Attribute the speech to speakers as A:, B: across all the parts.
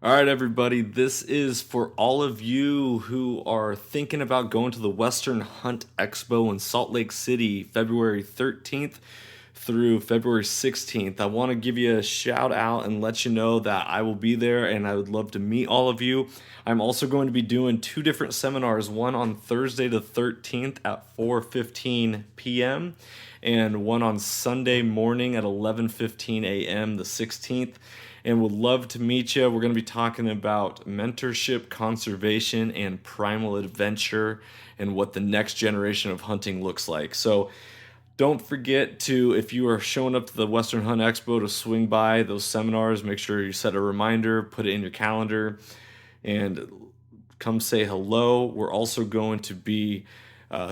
A: All right, everybody, this is for all of you who are thinking about going to the Western Hunt Expo in Salt Lake City, February 13th through February 16th. I want to give you a shout out and let you know that I will be there and I would love to meet all of you. I'm also going to be doing two different seminars, one on Thursday the 13th at 4:15 p.m. and one on Sunday morning at 11:15 a.m. the 16th, and would love to meet you. We're going to be talking about mentorship, conservation, and primal adventure and what the next generation of hunting looks like. So don't forget to, if you are showing up to the Western Hunt Expo, to swing by those seminars. Make sure you set a reminder, put it in your calendar, and come say hello. We're also going to be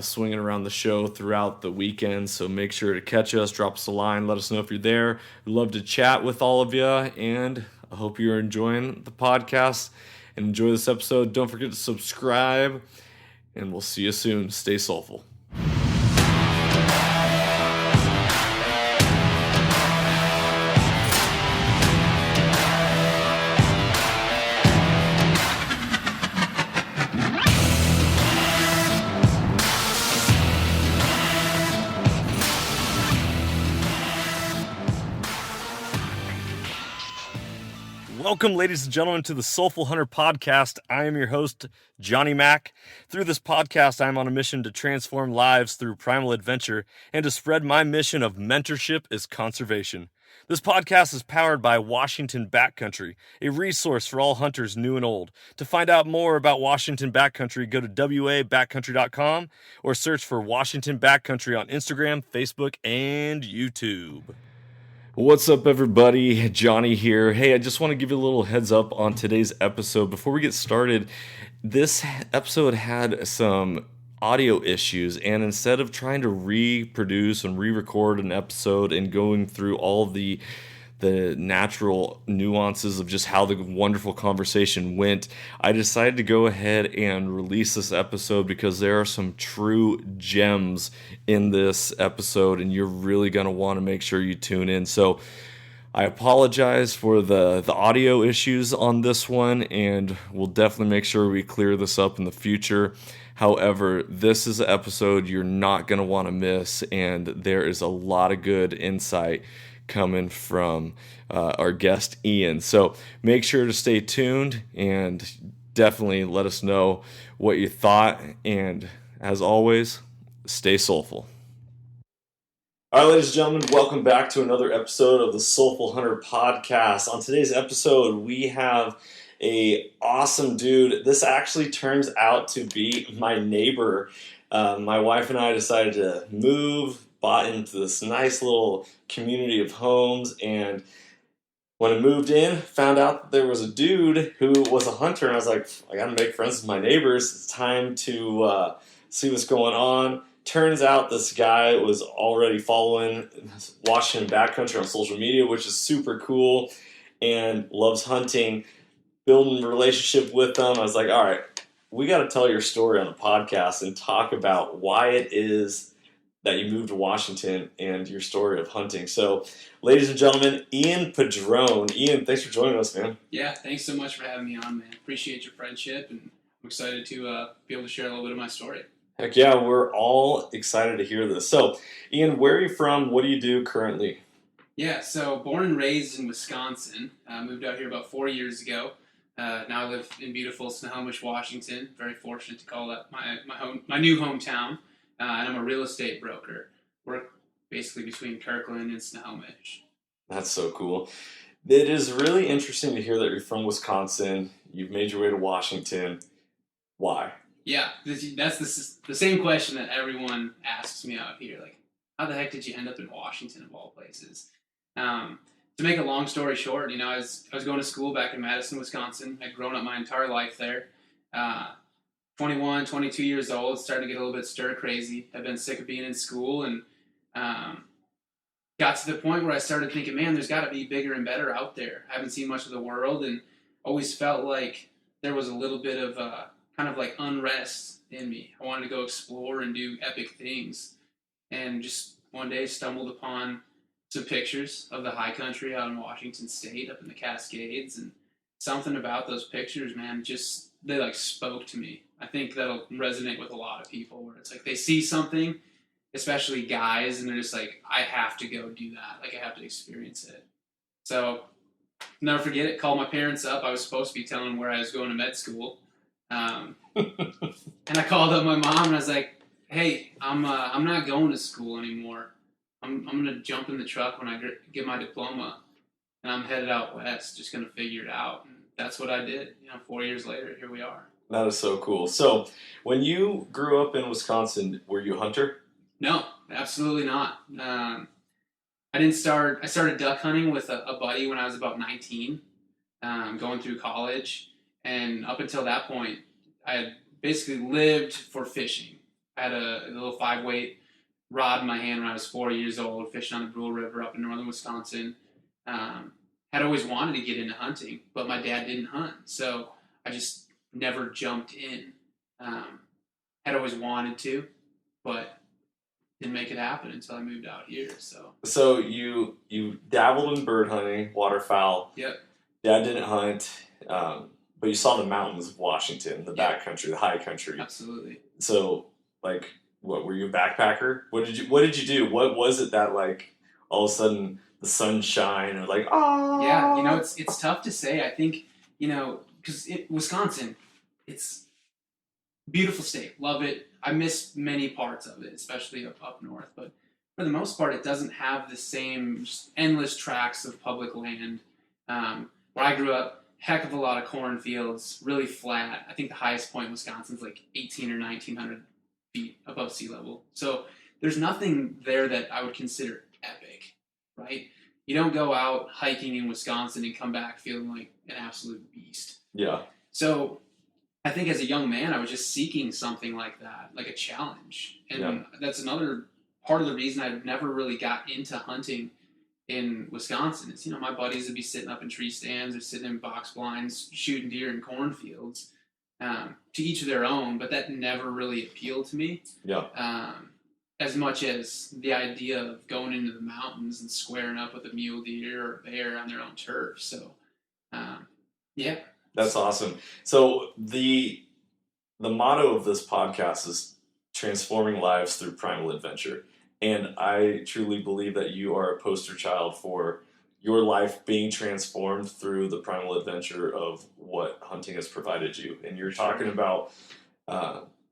A: swinging around the show throughout the weekend, so make sure to catch us, drop us a line, let us know if you're there. We'd love to chat with all of you, and I hope you're enjoying the podcast and enjoy this episode. Don't forget to subscribe, and we'll see you soon. Stay soulful. Welcome, ladies and gentlemen, to the Soulful Hunter Podcast. I am your host, Johnny Mack. Through this podcast, I am on a mission to transform lives through primal adventure and to spread my mission of mentorship is conservation. This podcast is powered by Washington Backcountry, a resource for all hunters new and old. To find out more about Washington Backcountry, go to wabackcountry.com or search for Washington Backcountry on Instagram, Facebook, and YouTube. What's up, everybody? Johnny here. Hey, I just want to give you a little heads up on today's episode. Before we get started, this episode had some audio issues, and instead of trying to reproduce and re-record an episode and going through all the natural nuances of just how the wonderful conversation went, I decided to go ahead and release this episode because there are some true gems in this episode, and you're really going to want to make sure you tune in. So I apologize for the audio issues on this one, and we'll definitely make sure we clear this up in the future. However, this is an episode you're not going to want to miss, and there is a lot of good insight coming from our guest Ian. So make sure to stay tuned and definitely let us know what you thought. And as always, stay soulful. All right, ladies and gentlemen, welcome back to another episode of the Soulful Hunter Podcast. On today's episode, we have a awesome dude. This actually turns out to be my neighbor. My wife and I decided to move, bought into this nice little community of homes, and when I moved in, found out that there was a dude who was a hunter, and I was like, I gotta make friends with my neighbors. It's time to see what's going on. Turns out this guy was already following Washington Backcountry on social media, which is super cool, and loves hunting, building a relationship with them. I was like, all right, we got to tell your story on the podcast and talk about why it is that you moved to Washington and your story of hunting. So, ladies and gentlemen, Ian Padron. Ian, thanks for joining us, man.
B: Yeah, thanks so much for having me on, man. Appreciate your friendship, and I'm excited to be able to share a little bit of my story.
A: Heck yeah, we're all excited to hear this. So, Ian, where are you from? What do you do currently?
B: Yeah, so born and raised in Wisconsin. Moved out here about 4 years ago. Now I live in beautiful Snohomish, Washington. Very fortunate to call that my new hometown. And I'm a real estate broker. Work basically between Kirkland and Snohomish.
A: That's so cool. It is really interesting to hear that you're from Wisconsin. You've made your way to Washington. Why?
B: Yeah, that's the same question that everyone asks me out here. Like, how the heck did you end up in Washington of all places? To make a long story short, I was going to school back in Madison, Wisconsin. I'd grown up my entire life there. 21, 22 years old, starting to get a little bit stir crazy. I've been sick of being in school, and got to the point where I started thinking, man, there's got to be bigger and better out there. I haven't seen much of the world, and always felt like there was a little bit of kind of like unrest in me. I wanted to go explore and do epic things, and just one day stumbled upon some pictures of the high country out in Washington State, up in the Cascades, and something about those pictures, man, just they like spoke to me. I think that'll resonate with a lot of people where it's like they see something, especially guys, and they're just like, I have to go do that. Like I have to experience it. So never forget it. Called my parents up. I was supposed to be telling them where I was going to med school. And I called up my mom and I was like, "Hey, I'm not going to school anymore. I'm gonna jump in the truck when I get my diploma, and I'm headed out west. Just gonna figure it out." And that's what I did. 4 years later, here we are.
A: That is so cool. So, when you grew up in Wisconsin, were you a hunter?
B: No, absolutely not. I didn't start. I started duck hunting with a buddy when I was about 19, going through college, and up until that point, I had basically lived for fishing. I had a little 5-weight rod in my hand when I was 4 years old, fishing on the Brule River up in northern Wisconsin. Had always wanted to get into hunting, but my dad didn't hunt, so I just never jumped in. Had always wanted to, but didn't make it happen until I moved out here.
A: So you dabbled in bird hunting, waterfowl.
B: Yep.
A: Dad didn't hunt, but you saw the mountains of Washington, the
B: Yep.
A: backcountry, the high country.
B: Absolutely.
A: So, like, what were you a backpacker? What did you do? What was it that like all of a sudden the sunshine or like
B: Yeah, it's tough to say. I think because Wisconsin, it's a beautiful state, love it. I miss many parts of it, especially up north, but for the most part, it doesn't have the same just endless tracts of public land. Where I grew up, heck of a lot of cornfields, really flat. I think the highest point in Wisconsin is like 18 or 1900 feet above sea level. So there's nothing there that I would consider epic, right? You don't go out hiking in Wisconsin and come back feeling like an absolute beast.
A: Yeah.
B: So I think as a young man, I was just seeking something like that, like a challenge. And that's another part of the reason I never really got into hunting in Wisconsin. Is, my buddies would be sitting up in tree stands or sitting in box blinds, shooting deer in cornfields, to each of their own, but that never really appealed to me.
A: Yeah.
B: As much as the idea of going into the mountains and squaring up with a mule deer or a bear on their own turf. So, yeah.
A: That's awesome. So the motto of this podcast is transforming lives through primal adventure. And I truly believe that you are a poster child for your life being transformed through the primal adventure of what hunting has provided you. And you're talking about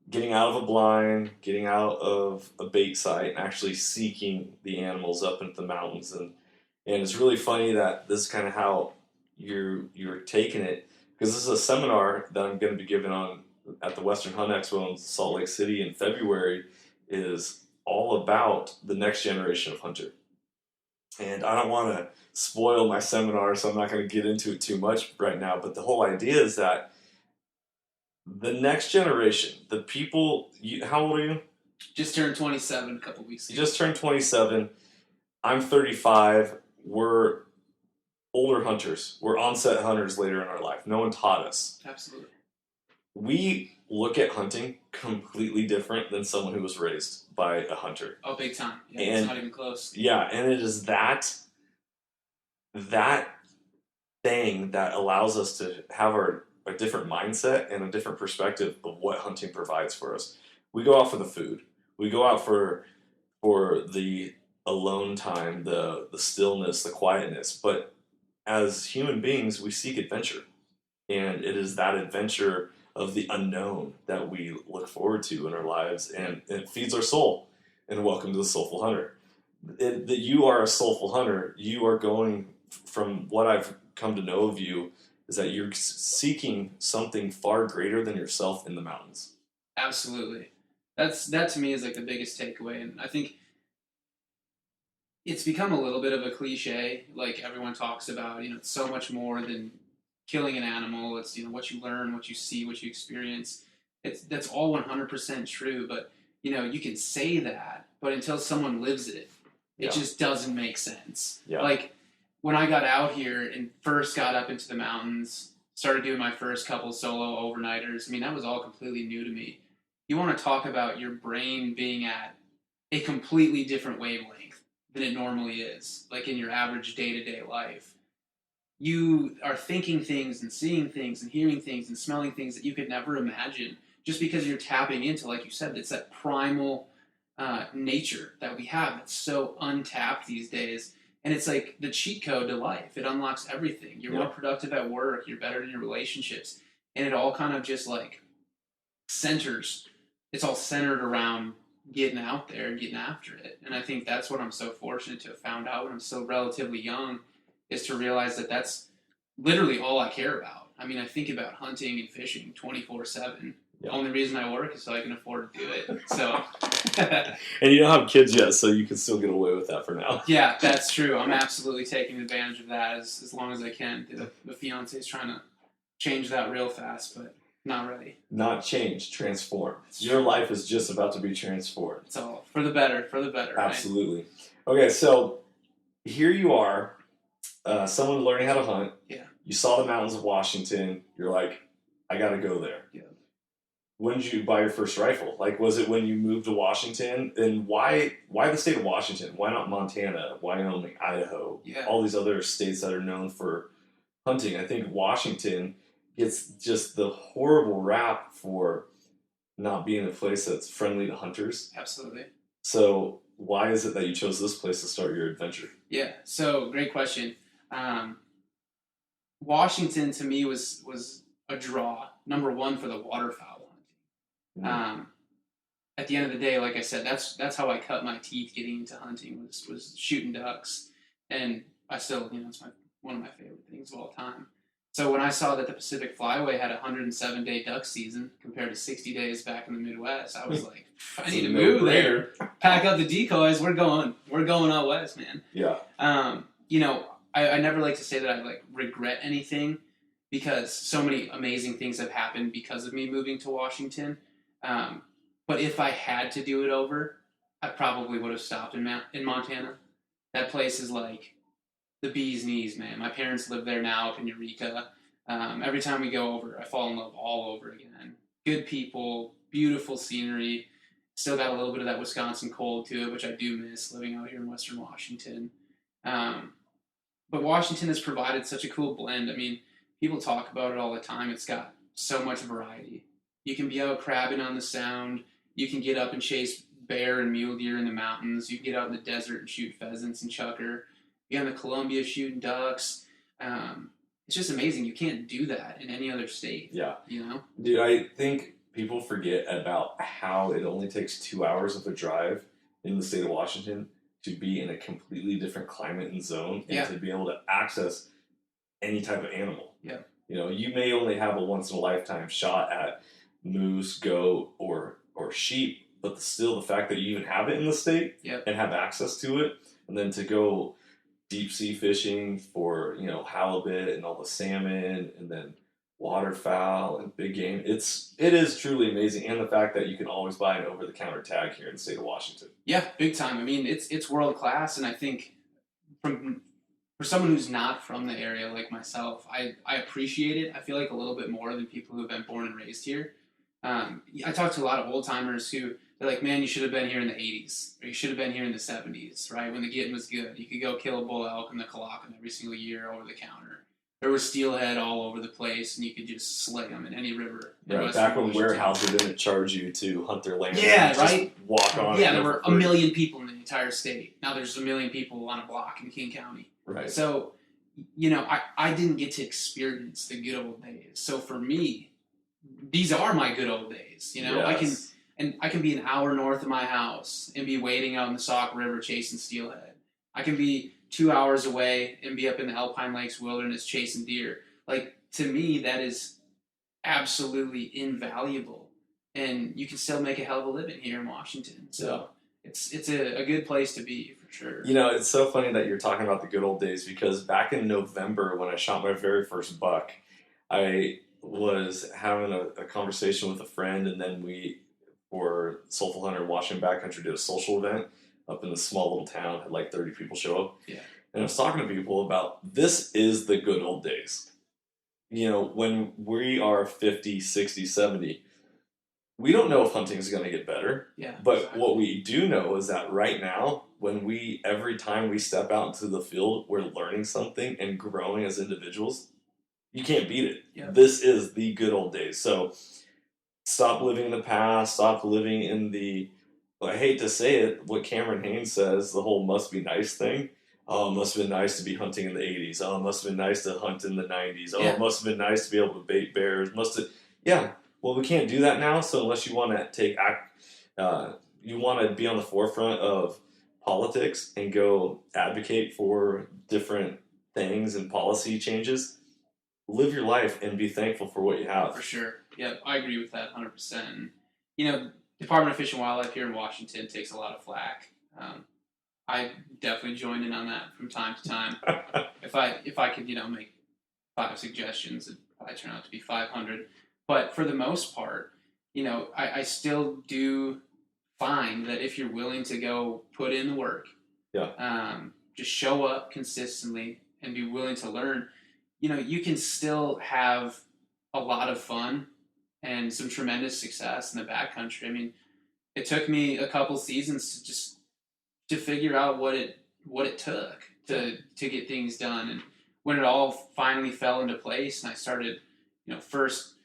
A: getting out of a blind, getting out of a bait site, and actually seeking the animals up into the mountains. And it's really funny that this is kind of how you're taking it, because this is a seminar that I'm going to be giving on at the Western Hunt Expo in Salt Lake City in February, is all about the next generation of hunter. And I don't want to spoil my seminar, so I'm not going to get into it too much right now, but the whole idea is that the next generation, the people, how old are you?
B: Just turned 27 a couple weeks ago.
A: You just turned 27. I'm 35. We're older hunters. We're onset hunters later in our life. No one taught us.
B: Absolutely.
A: We look at hunting completely different than someone who was raised by a hunter.
B: Oh, big time. Yeah,
A: and,
B: it's not even close.
A: Yeah, and it is that thing that allows us to have a different mindset and a different perspective of what hunting provides for us. We go out for the food. We go out for the alone time, the stillness, the quietness. But as human beings, we seek adventure. And it is that adventure of the unknown that we look forward to in our lives, and it feeds our soul. And welcome to the Soulful Hunter. That you are a soulful hunter. You are going, from what I've come to know of you, is that you're seeking something far greater than yourself in the mountains.
B: Absolutely. That to me is like the biggest takeaway, and I think it's become a little bit of a cliche. Like everyone talks about, it's so much more than killing an animal. It's what you learn, what you see, what you experience. That's all 100% true. But you can say that, but until someone lives it, it just doesn't make sense.
A: Yeah.
B: Like when I got out here and first got up into the mountains, started doing my first couple solo overnighters. I mean, that was all completely new to me. You want to talk about your brain being at a completely different wavelength than it normally is, like in your average day-to-day life. you are thinking things and seeing things and hearing things and smelling things that you could never imagine, just because you're tapping into, like you said, it's that primal nature that we have that's so untapped these days. And it's like the cheat code to life. It unlocks everything. You're more productive at work. You're better in your relationships. And it all kind of just like centers. It's all centered around getting out there and getting after it. And I think that's what I'm so fortunate to have found out when I'm still relatively young, is to realize that that's literally all I care about. I mean, I think about hunting and fishing 24/7. The only reason I work is so I can afford to do it. So,
A: and you don't have kids yet, so you can still get away with that for now.
B: Yeah, that's true. I'm absolutely taking advantage of that as long as I can. The fiance is trying to change that real fast, but not ready.
A: Not change, transform. Your life is just about to be transformed.
B: It's all for the better,
A: Absolutely. Right? Okay, so here you are, someone learning how to hunt.
B: Yeah.
A: You saw the mountains of Washington. You're like, I got to go there.
B: Yeah.
A: When did you buy your first rifle? Like, was it when you moved to Washington? And why the state of Washington? Why not Montana, Wyoming, Idaho?
B: Yeah.
A: All these other states that are known for hunting. I think Washington gets just the horrible rap for not being a place that's friendly to hunters.
B: Absolutely.
A: So why is it that you chose this place to start your adventure?
B: Yeah, so great question. Washington to me was a draw. Number one for the waterfowl hunting. At the end of the day, like I said, that's how I cut my teeth getting into hunting was shooting ducks, and I still, it's one of my favorite things of all time. So when I saw that the Pacific Flyway had a 107-day duck season compared to 60 days back in the Midwest, I was like, I need to move there. Pack up the decoys. We're going out west, man.
A: Yeah.
B: I never like to say that I like regret anything, because so many amazing things have happened because of me moving to Washington. But if I had to do it over, I probably would have stopped in Montana. That place is like the bee's knees, man. My parents live there now up in Eureka. Every time we go over, I fall in love all over again. Good people, beautiful scenery. Still got a little bit of that Wisconsin cold to it, which I do miss living out here in Western Washington. But Washington has provided such a cool blend. I mean, people talk about it all the time. It's got so much variety. You can be out crabbing on the Sound. You can get up and chase bear and mule deer in the mountains. You can get out in the desert and shoot pheasants and chukar. Be on the Columbia shooting ducks. It's just amazing. You can't do that in any other state.
A: Yeah.
B: Dude,
A: I think people forget about how it only takes 2 hours of a drive in the state of Washington to be in a completely different climate and zone, and to be able to access any type of animal.
B: Yeah.
A: You may only have a once in a lifetime shot at moose, goat, or sheep, but still the fact that you even have it in the state and have access to it, and then to go deep sea fishing for halibut and all the salmon, and then waterfowl and big game. It is truly amazing, and the fact that you can always buy an over the counter tag here in the state of Washington.
B: Yeah, big time. I mean, it's world class, and I think for someone who's not from the area like myself, I appreciate it. I feel like a little bit more than people who have been born and raised here. I talk to a lot of old timers who they're like, man, you should have been here in the 80s, or you should have been here in the 70s, right? When the getting was good. You could go kill a bull elk in the Colocken every single year over the counter. There was steelhead all over the place, and you could just slay them in any river.
A: Right, back when warehouses didn't charge you to hunt their land.
B: Yeah, right?
A: Just walk on.
B: Yeah, there were a million people in the entire state. Now there's a million people on a block in King County.
A: Right.
B: So, I didn't get to experience the good old days. So for me, these are my good old days.
A: Yes.
B: I can be an hour north of my house and be wading out in the Sauk River chasing steelhead. I can be 2 hours away and be up in the Alpine Lakes wilderness chasing deer. Like, to me, that is absolutely invaluable. And you can still make a hell of a living here in Washington. So it's a good place to be, for sure.
A: It's so funny that you're talking about the good old days, because back in November when I shot my very first buck, I was having a conversation with a friend, and then we, for Soulful Hunter Washington Backcountry, did a social event up in this small little town, had like 30 people show up.
B: Yeah.
A: And I was talking to people about, this is the good old days. When we are 50, 60, 70, we don't know if hunting is going to get better.
B: Yeah.
A: But
B: exactly.
A: what we do know is that right now, every time we step out into the field, we're learning something and growing as individuals. You can't beat it.
B: Yep.
A: This is the good old days. So stop living in the past. Stop living in the, I hate to say it, what Cameron Haynes says, the whole must be nice thing. Oh, it must have been nice to be hunting in the 80s. Oh, it must have been nice to hunt in the 90s. Oh,
B: Yeah.
A: it must have been nice to be able to bait bears. Yeah. Well, we can't do that now. So unless you want to you want to be on the forefront of politics and go advocate for different things and policy changes, live your life and be thankful for what you have.
B: For sure. Yep, I agree with that 100%. You know, Department of Fish and Wildlife here in Washington takes a lot of flack. I definitely join in on that from time to time. If I could, make 5 suggestions, it'd probably turn out to be 500. But for the most part, I still do find that if you're willing to go put in the work, just show up consistently and be willing to learn, you can still have a lot of fun and some tremendous success in the backcountry. I mean, it took me a couple seasons to figure out what it took to get things done. And when it all finally fell into place and I started, first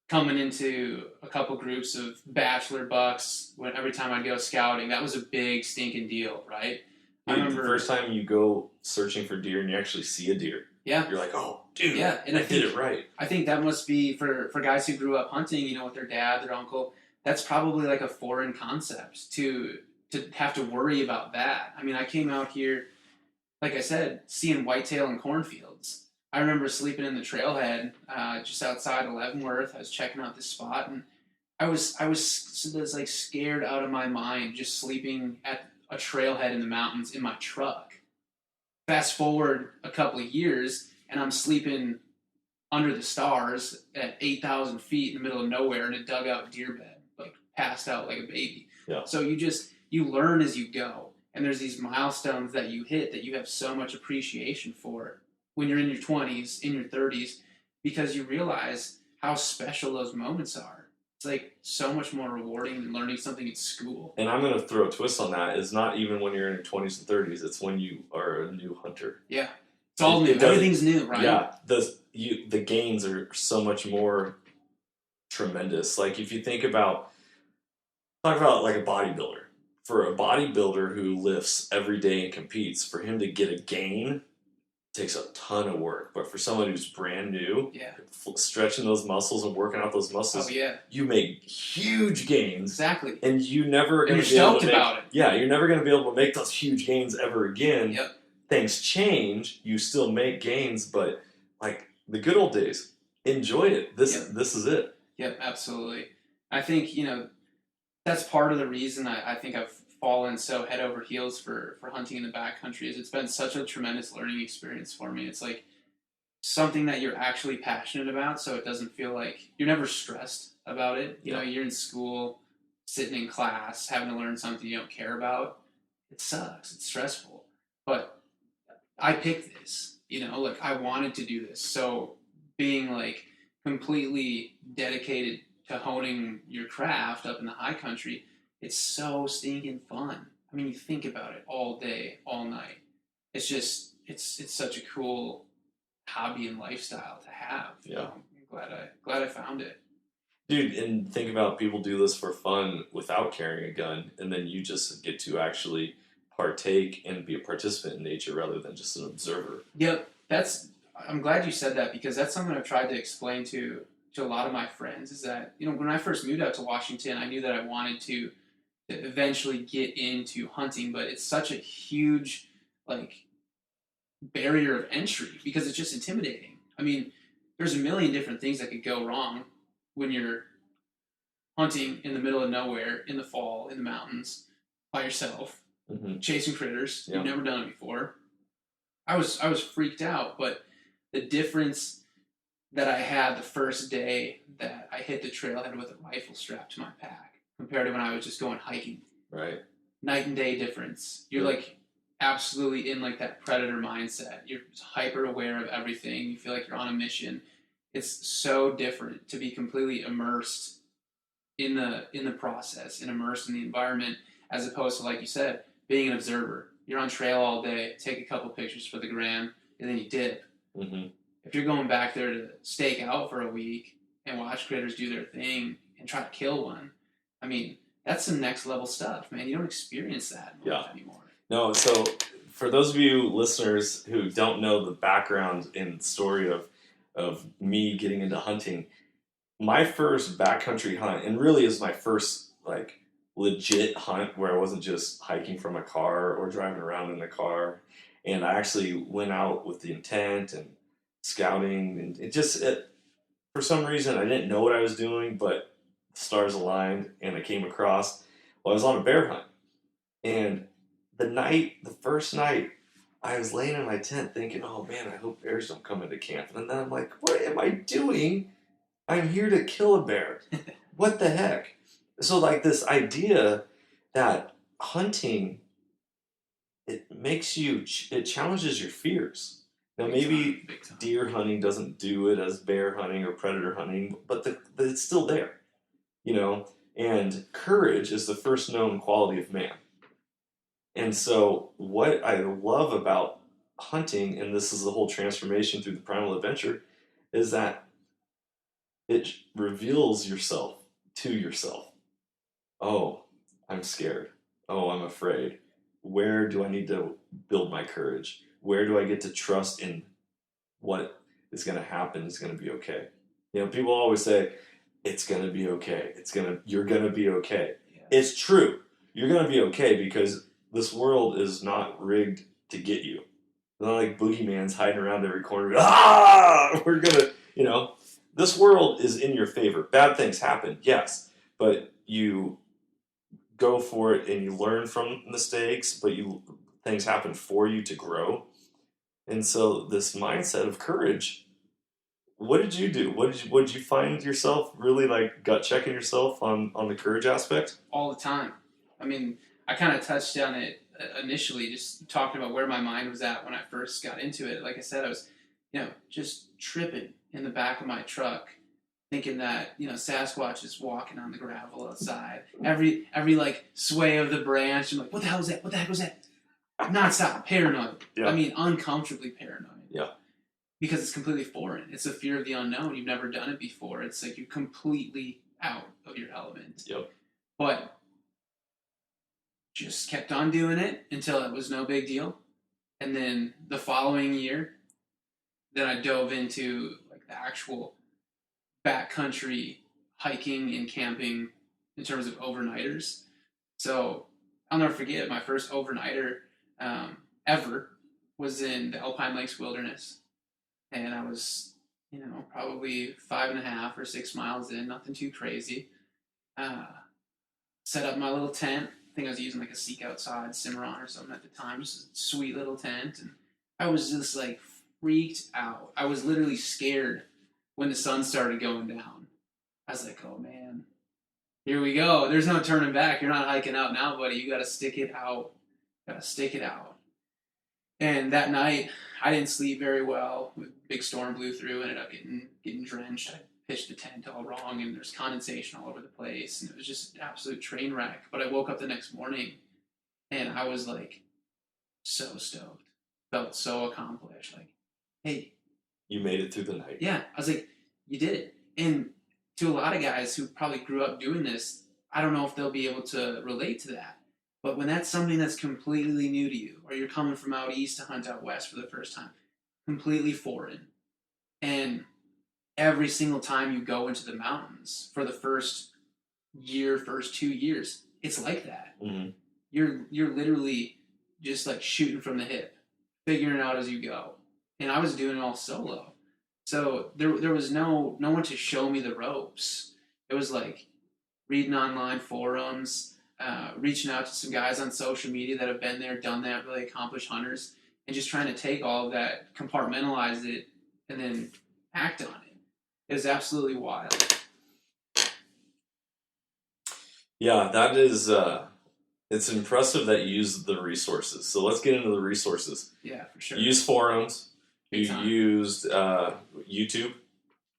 B: coming into a couple groups of bachelor bucks every time I'd go scouting, that was a big stinking deal, right?
A: I remember the first time you go searching for deer and you actually see a deer.
B: Yeah.
A: You're like, oh, dude,
B: yeah, and I
A: did it right.
B: I think that must be, for guys who grew up hunting, with their dad, their uncle, that's probably like a foreign concept to have to worry about that. I mean, I came out here, like I said, seeing whitetail in cornfields. I remember sleeping in the trailhead just outside of Leavenworth. I was checking out this spot, and I was like scared out of my mind just sleeping at a trailhead in the mountains in my truck. Fast forward a couple of years, and I'm sleeping under the stars at 8,000 feet in the middle of nowhere in a dugout deer bed, like passed out like a baby.
A: Yeah.
B: So you learn as you go, and there's these milestones that you hit that you have so much appreciation for when you're in your 20s, in your 30s, because you realize how special those moments are. It's like so much more rewarding than learning something at school.
A: And I'm going to throw a twist on that. It's not even when you're in your 20s and 30s. It's when you are a new hunter.
B: Yeah. It's all new. Everything's new, right?
A: Yeah. The gains are so much more tremendous. Like if you talk about like a bodybuilder. For a bodybuilder who lifts every day and competes, for him to get a gain takes a ton of work. But for someone who's brand new, stretching those muscles and working out those muscles, you make huge gains.
B: Exactly.
A: And you're never going to be able to about it. Yeah, you're never going to be able to make those huge gains ever again.
B: Yep.
A: Things change, you still make gains, but like the good old days, enjoy it. This is it.
B: Yep, absolutely. I think, that's part of the reason I think I've fallen so head over heels for hunting in the backcountry is it's been such a tremendous learning experience for me. It's like something that you're actually passionate about, so it doesn't feel like you're never stressed about it. You know, you're in school, sitting in class, having to learn something you don't care about. It sucks. It's stressful. But I picked this, like I wanted to do this. So being like completely dedicated to honing your craft up in the high country, it's so stinking fun. I mean, you think about it all day, all night. It's just, it's such a cool hobby and lifestyle to have.
A: Yeah.
B: I'm glad I found it.
A: Dude, and think about people do this for fun without carrying a gun, and then you just get to actually partake and be a participant in nature rather than just an observer.
B: Yep. I'm glad you said that because that's something I've tried to explain to a lot of my friends is that, when I first moved out to Washington, I knew that I wanted to eventually get into hunting, but it's such a huge, barrier of entry because it's just intimidating. I mean, there's a million different things that could go wrong when you're hunting in the middle of nowhere in the fall in the mountains by yourself, chasing critters. You've never done it before. I was freaked out, but the difference that I had the first day that I hit the trailhead with a rifle strapped to my pack compared to when I was just going hiking.
A: Right.
B: Night and day difference. You're absolutely in that predator mindset. You're hyper aware of everything. You feel like you're on a mission. It's so different to be completely immersed in the process and immersed in the environment, as opposed to, like you said, being an observer. You're on trail all day, take a couple pictures for the gram, and then you dip.
A: Mm-hmm.
B: If you're going back there to stake out for a week and watch critters do their thing and try to kill one, I mean, that's some next level stuff, man. You don't experience that much anymore.
A: No, so for those of you listeners who don't know the background and story of me getting into hunting, my first backcountry hunt, and really is my first like legit hunt where I wasn't just hiking from a car or driving around in a car, and I actually went out with the intent and scouting, and for some reason I didn't know what I was doing, but the stars aligned and I came across, well, I was on a bear hunt, and the first night, I was laying in my tent thinking, oh man, I hope bears don't come into camp. And then I'm like, what am I doing? I'm here to kill a bear. What the heck? So like this idea that hunting, it challenges your fears. Now maybe
B: Big time.
A: deer hunting doesn't do it as bear hunting or predator hunting, but it's still there, and courage is the first known quality of man. And so what I love about hunting, and this is the whole transformation through the primal adventure, is that it reveals yourself to yourself. Oh, I'm scared. Oh, I'm afraid. Where do I need to build my courage? Where do I get to trust in what is going to happen is going to be okay? People always say, it's going to be okay. You're going to be okay. Yeah. It's true. You're going to be okay because this world is not rigged to get you. It's not like boogeyman's hiding around every corner. We're going to, this world is in your favor. Bad things happen, yes, but you go for it and you learn from mistakes, but things happen for you to grow. And so this mindset of courage, what did you do? What did you find yourself really like gut checking yourself on the courage aspect?
B: All the time. I mean, I kind of touched on it initially, just talking about where my mind was at when I first got into it. Like I said, I was, just tripping in the back of my truck, thinking that, Sasquatch is walking on the gravel outside. Every like sway of the branch, I'm like, what the hell is that? What the heck was that? Nonstop paranoid. Yeah. I mean, uncomfortably paranoid.
A: Yeah.
B: Because it's completely foreign. It's the fear of the unknown. You've never done it before. It's like you're completely out of your element.
A: Yep.
B: But just kept on doing it until it was no big deal. And then the following year, then I dove into like the actual backcountry hiking and camping in terms of overnighters. So I'll never forget my first overnighter ever was in the Alpine Lakes Wilderness. And I was, probably 5.5 or 6 miles in, nothing too crazy. Set up my little tent. I think I was using like a Seek Outside Cimarron or something at the time. Just a sweet little tent. And I was just like freaked out. I was literally scared when the sun started going down. I was like, oh man, here we go. There's no turning back. You're not hiking out now, buddy. You got to stick it out. Stick it out. And that night, I didn't sleep very well. A big storm blew through. Ended up getting drenched. I pitched the tent all wrong, and there's condensation all over the place, and it was just an absolute train wreck. But I woke up the next morning, and I was like so stoked. Felt so accomplished. Like, hey,
A: you made it through the night.
B: Yeah, I was like, you did it. And to a lot of guys who probably grew up doing this, I don't know if they'll be able to relate to that. But when that's something that's completely new to you, or you're coming from out east to hunt out west for the first time, completely foreign, and every single time you go into the mountains for the first 2 years, it's like that.
A: Mm-hmm.
B: You're literally just like shooting from the hip, figuring it out as you go. And I was doing it all solo. So there was no one to show me the ropes. It was like reading online forums, reaching out to some guys on social media that have been there, done that, really accomplished hunters, and just trying to take all of that, compartmentalize it, and then act on it. It was absolutely wild.
A: Yeah, that is, it's impressive that you use the resources. So let's get into the resources.
B: Yeah, for sure.
A: You used forums. You used YouTube.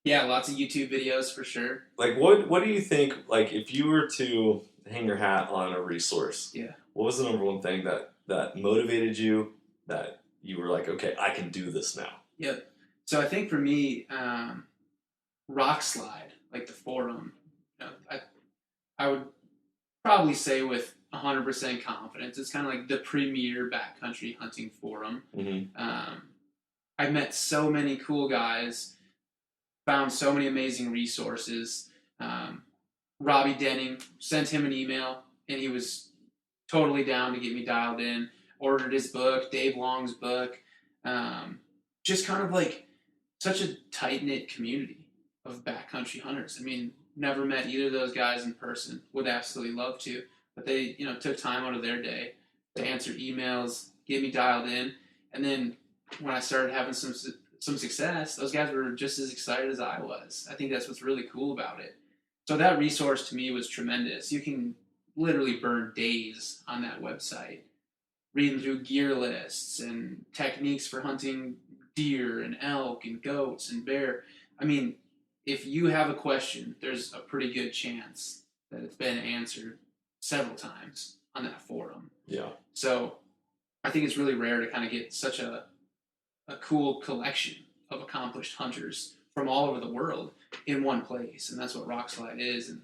B: Yeah, lots of YouTube videos for sure.
A: Like, what do you think? Like, if you were to hang your hat on a resource,
B: Yeah.
A: what was the number one thing that motivated you? That you were like, okay, I can do this now.
B: Yep. So I think for me, Rock Slide, like the forum, I would probably say with 100% confidence, it's kind of like the premier backcountry hunting forum. I met so many cool guys, found so many amazing resources. Robbie Denning, sent him an email, and he was totally down to get me dialed in. Ordered his book, Dave Long's book. Just kind of like such a tight-knit community of backcountry hunters. I mean, never met either of those guys in person. Would absolutely love to, but they, took time out of their day to answer emails, get me dialed in, and then when I started having some success, those guys were just as excited as I was. I think that's what's really cool about it. So that resource to me was tremendous. You can literally burn days on that website, reading through gear lists and techniques for hunting deer and elk and goats and bear. I mean, if you have a question, there's a pretty good chance that it's been answered several times on that forum.
A: Yeah.
B: So I think it's really rare to kind of get such a cool collection of accomplished hunters from all over the world in one place, and that's what Rock Slide is. And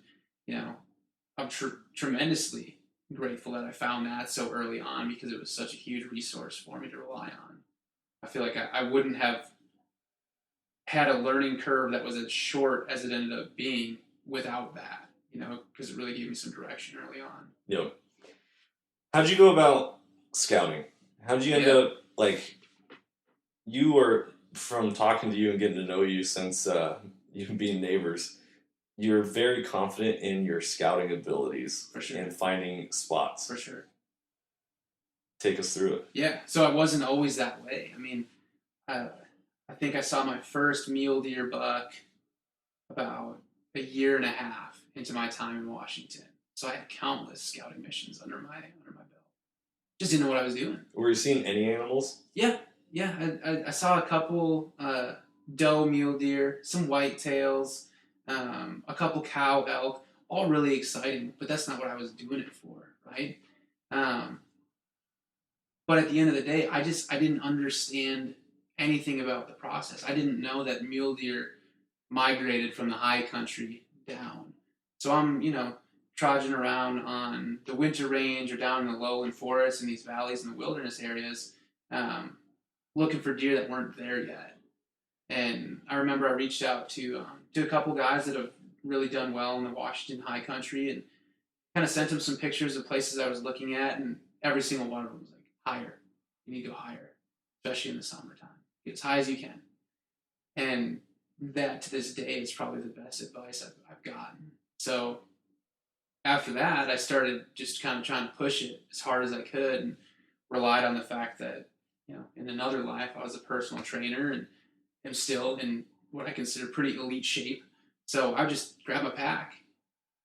B: I'm tremendously grateful that I found that so early on, because it was such a huge resource for me to rely on. I feel like I wouldn't have had a learning curve that was as short as it ended up being without that, because it really gave me some direction early on.
A: Yep. How'd you go about scouting? How'd you end up, like, you were, from talking to you and getting to know you since you being neighbors, you're very confident in your scouting abilities.
B: For sure.
A: And finding spots.
B: For sure.
A: Take us through it.
B: Yeah, so I wasn't always that way. I mean, I think I saw my first mule deer buck about a year and a half into my time in Washington. So I had countless scouting missions under my belt. Just didn't know what I was doing.
A: Were you seeing any animals?
B: Yeah. I saw a couple doe mule deer, some whitetails, a couple cow elk, all really exciting. But that's not what I was doing it for, right? But at the end of the day, I didn't understand anything about the process. I didn't know that mule deer migrated from the high country down. So I'm, trudging around on the winter range or down in the lowland forests in these valleys and the wilderness areas, looking for deer that weren't there yet. And I remember I reached out to a couple guys that have really done well in the Washington high country, and kind of sent them some pictures of places I was looking at, and every single one of them was like, higher. You need to go higher, especially in the summertime. Get as high as you can. And that, to this day, is probably the best advice I've gotten. So after that, I started just kind of trying to push it as hard as I could, and relied on the fact that, in another life, I was a personal trainer and am still in what I consider pretty elite shape. So I would just grab my pack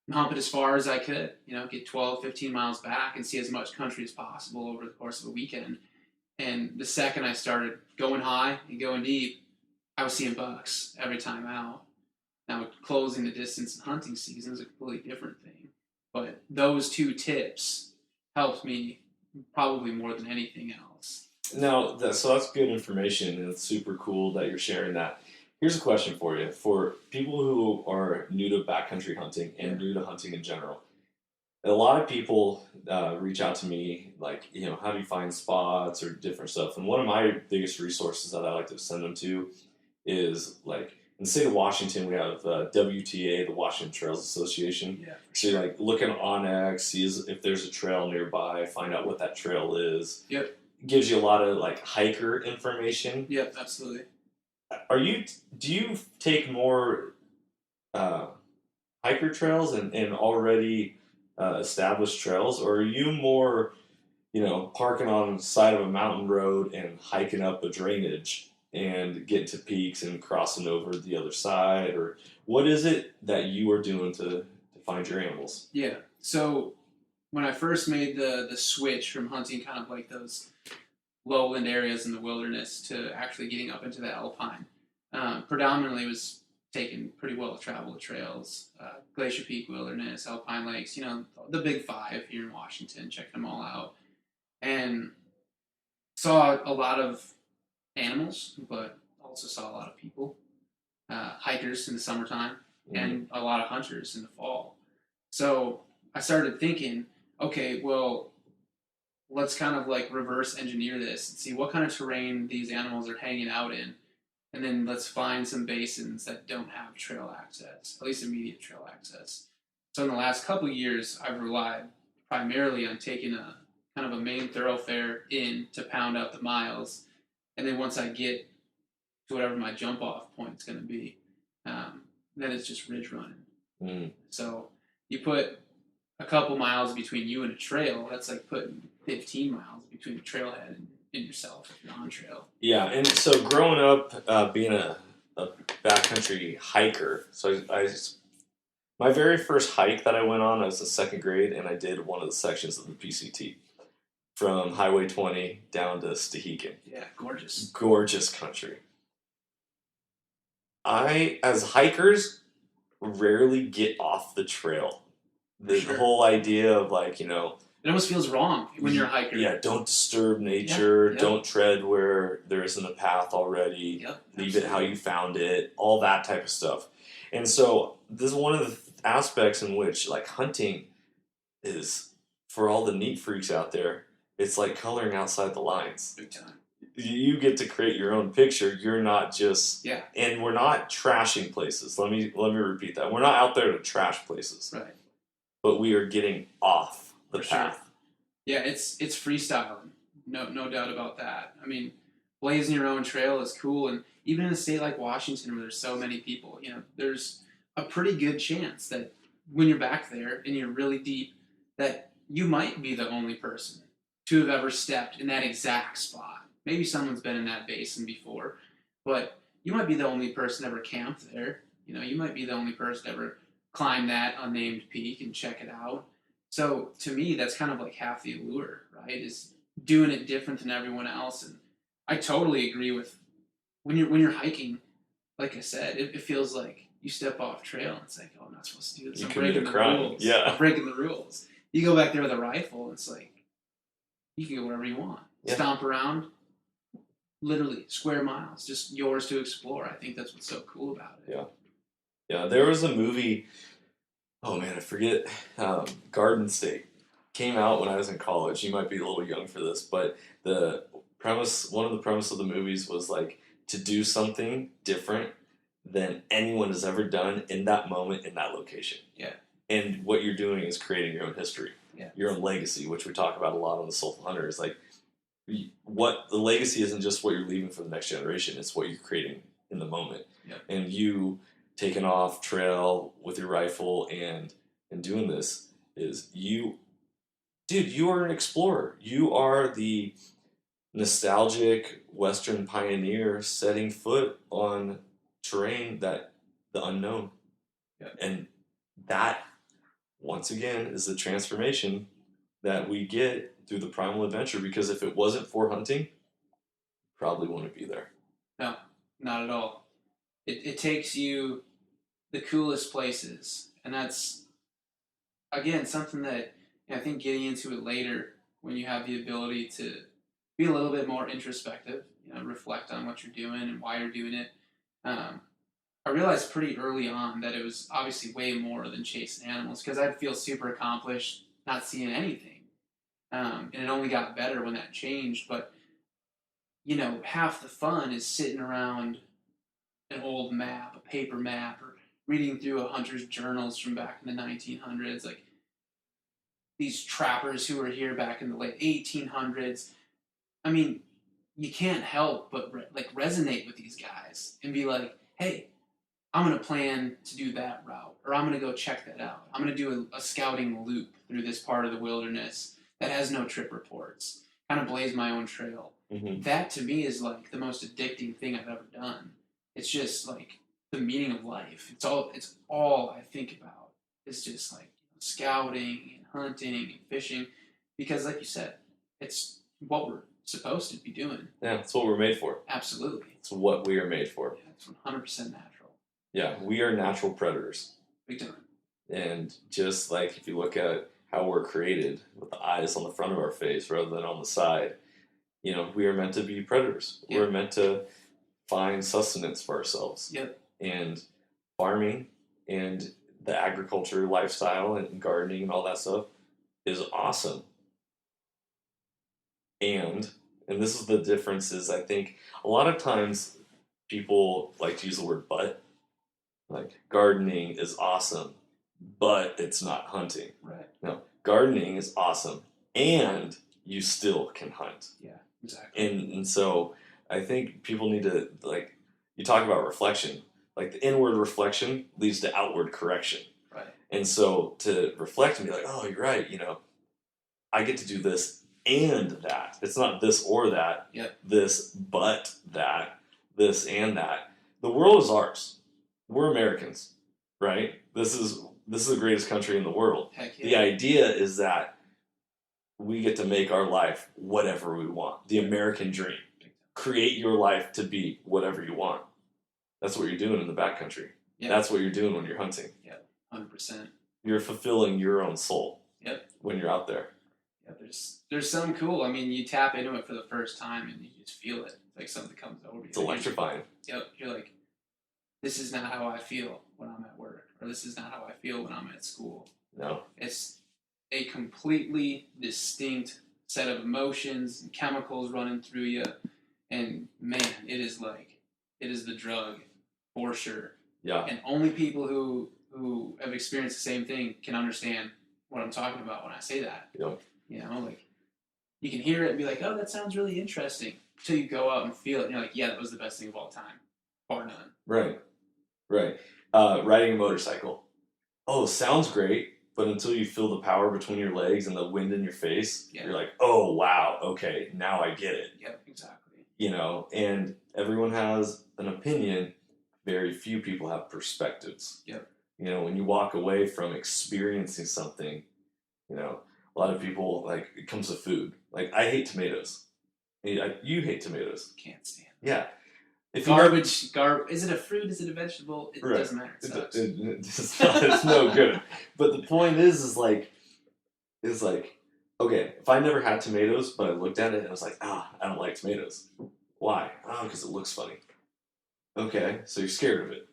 B: and hump it as far as I could, get 12, 15 miles back and see as much country as possible over the course of a weekend. And the second I started going high and going deep, I was seeing bucks every time out. Now, closing the distance in hunting season is a completely different thing. But those two tips helped me probably more than anything else.
A: Now, so that's good information, and it's super cool that you're sharing that. Here's a question for you. For people who are new to backcountry hunting and new to hunting in general, a lot of people reach out to me like, how do you find spots or different stuff? And one of my biggest resources that I like to send them to is, like, in the state of Washington, we have WTA, the Washington Trails Association.
B: Yeah.
A: So you look at onX, see if there's a trail nearby, find out what that trail is.
B: Yep.
A: It gives you a lot of hiker information.
B: Yep, absolutely.
A: Do you take more hiker trails and already established trails, or are you more, parking on the side of a mountain road and hiking up a drainage and getting to peaks and crossing over the other side? Or what is it that you are doing to find your animals?
B: Yeah. So when I first made the switch from hunting kind of like those lowland areas in the wilderness to actually getting up into the alpine, predominantly was taken pretty well traveled trails, Glacier Peak Wilderness, Alpine Lakes, the big five here in Washington, checking them all out. And saw a lot of animals, but also saw a lot of people, hikers in the summertime, and a lot of hunters in the fall. So I started thinking, okay, well, let's kind of like reverse engineer this and see what kind of terrain these animals are hanging out in. And then let's find some basins that don't have trail access, at least immediate trail access. So in the last couple of years, I've relied primarily on taking a kind of a main thoroughfare in to pound out the miles. And then once I get to whatever my jump off point is going to be, then it's just ridge running. So you put a couple miles between you and a trail, that's like putting 15 miles between a trailhead and yourself if you're on trail.
A: Yeah, and so growing up, being a backcountry hiker, so my very first hike that I went on, I was in second grade, and I did one of the sections of the PCT from Highway 20 down to Stehekin.
B: Yeah, gorgeous.
A: Gorgeous country. As hikers, rarely get off the trail. The whole idea of it
B: almost feels wrong when you're a hiker.
A: Yeah, don't disturb nature.
B: Yeah.
A: Don't tread where there isn't a path already.
B: Yep,
A: leave it how you found it. All that type of stuff. And so this is one of the aspects in which hunting is, for all the neat freaks out there, it's like coloring outside the lines.
B: Big time.
A: You get to create your own picture. You're not just and we're not trashing places. Let me repeat that. We're not out there to trash places.
B: Right.
A: But we are getting off the path.
B: Sure. Yeah, it's freestyling. No doubt about that. I mean, blazing your own trail is cool, and even in a state like Washington where there's so many people, there's a pretty good chance that when you're back there and you're really deep, that you might be the only person to have ever stepped in that exact spot. Maybe someone's been in that basin before, but you might be the only person ever camped there. You might be the only person ever climb that unnamed peak and check it out. So to me, that's kind of like half the allure, right? Is doing it different than everyone else. And I totally agree with when you're hiking. Like I said, it feels like you step off trail and it's like, oh, I'm not supposed to do this. I'm breaking the rules.
A: Yeah,
B: I'm breaking the rules. You go back there with a rifle, it's like you can go wherever you want, stomp around. Literally square miles, just yours to explore. I think that's what's so cool about it.
A: Yeah. There was a movie. Oh man, I forget. Garden State came out when I was in college. You might be a little young for this, but one of the premise of the movies was to do something different than anyone has ever done in that moment in that location.
B: Yeah.
A: And what you're doing is creating your own history, your own legacy, which we talk about a lot on the Soulful Hunter. Is what the legacy isn't just what you're leaving for the next generation, it's what you're creating in the moment. And you taking off trail with your rifle and doing this is you are an explorer. You are the nostalgic Western pioneer setting foot on terrain that the unknown. And that once again is the transformation that we get through the primal adventure, because if it wasn't for hunting, probably wouldn't be there.
B: No, not at all. It takes you the coolest places, and that's again something that I think getting into it later when you have the ability to be a little bit more introspective, reflect on what you're doing and why you're doing it. I realized pretty early on that it was obviously way more than chasing animals, because I'd feel super accomplished not seeing anything. And it only got better when that changed. But, half the fun is sitting around an old map, a paper map, or reading through a hunter's journals from back in the 1900s. Like, these trappers who were here back in the late 1800s. I mean, you can't help but, resonate with these guys and be like, hey, I'm going to plan to do that route, or I'm going to go check that out. I'm going to do a scouting loop through this part of the wilderness that has no trip reports, kind of blaze my own trail.
A: Mm-hmm.
B: That to me is the most addicting thing I've ever done. It's just the meaning of life. It's all I think about. It's just scouting and hunting and fishing, because like you said, it's what we're supposed to be doing.
A: Yeah, it's what we're made for.
B: Absolutely.
A: It's what we are made for.
B: Yeah, it's 100% natural.
A: Yeah, we are natural predators.
B: Big time.
A: And just like if you look at how we're created with the eyes on the front of our face rather than on the side, we are meant to be predators.
B: Yep.
A: We're meant to find sustenance for ourselves.
B: Yep.
A: And farming and the agriculture lifestyle and gardening and all that stuff is awesome. And this is the difference is I think a lot of times people like to use the word but. Like gardening is awesome, but it's not hunting.
B: Right.
A: No, gardening is awesome and you still can hunt.
B: Yeah, exactly.
A: And so I think people need to, like, you talk about reflection. Like the inward reflection leads to outward correction.
B: Right.
A: And so to reflect and be like, oh, you're right, I get to do this and that. It's not this or that.
B: Yep.
A: This but that. This and that. The world is ours. We're Americans, right? This is the greatest country in the world.
B: Heck yeah.
A: The idea is that we get to make our life whatever we want. The American dream. Create your life to be whatever you want. That's what you're doing in the backcountry.
B: Yep.
A: That's what you're doing when you're hunting.
B: Yep, 100%.
A: You're fulfilling your own soul.
B: Yep.
A: When you're out there.
B: Yeah, there's something cool. I mean, you tap into it for the first time and you just feel it. It's like something comes over you.
A: It's electrifying.
B: Yep. You're like, this is not how I feel when I'm at work, or this is not how I feel when I'm at school.
A: No.
B: It's a completely distinct set of emotions and chemicals running through you. And man, it is the drug for sure.
A: Yeah.
B: And only people who have experienced the same thing can understand what I'm talking about when I say that.
A: Yep.
B: Like you can hear it and be like, oh, that sounds really interesting. Until you go out and feel it and you're like, yeah, that was the best thing of all time. Bar none.
A: Right. Riding a motorcycle. Oh, sounds great, but until you feel the power between your legs and the wind in your face, you're like, oh, wow, okay, now I get it.
B: Yep, exactly.
A: And everyone has an opinion. Very few people have perspectives.
B: Yep.
A: When you walk away from experiencing something, a lot of people, like, it comes to food. Like, I hate tomatoes. You hate tomatoes.
B: Can't stand it.
A: Yeah.
B: Garbage. Is it a fruit? Is it a vegetable? It
A: right.
B: doesn't matter. It sucks.
A: It's no good. But the point is like, okay, if I never had tomatoes, but I looked at it and I was like, I don't like tomatoes. Why? Because it looks funny. Okay, so you're scared of it.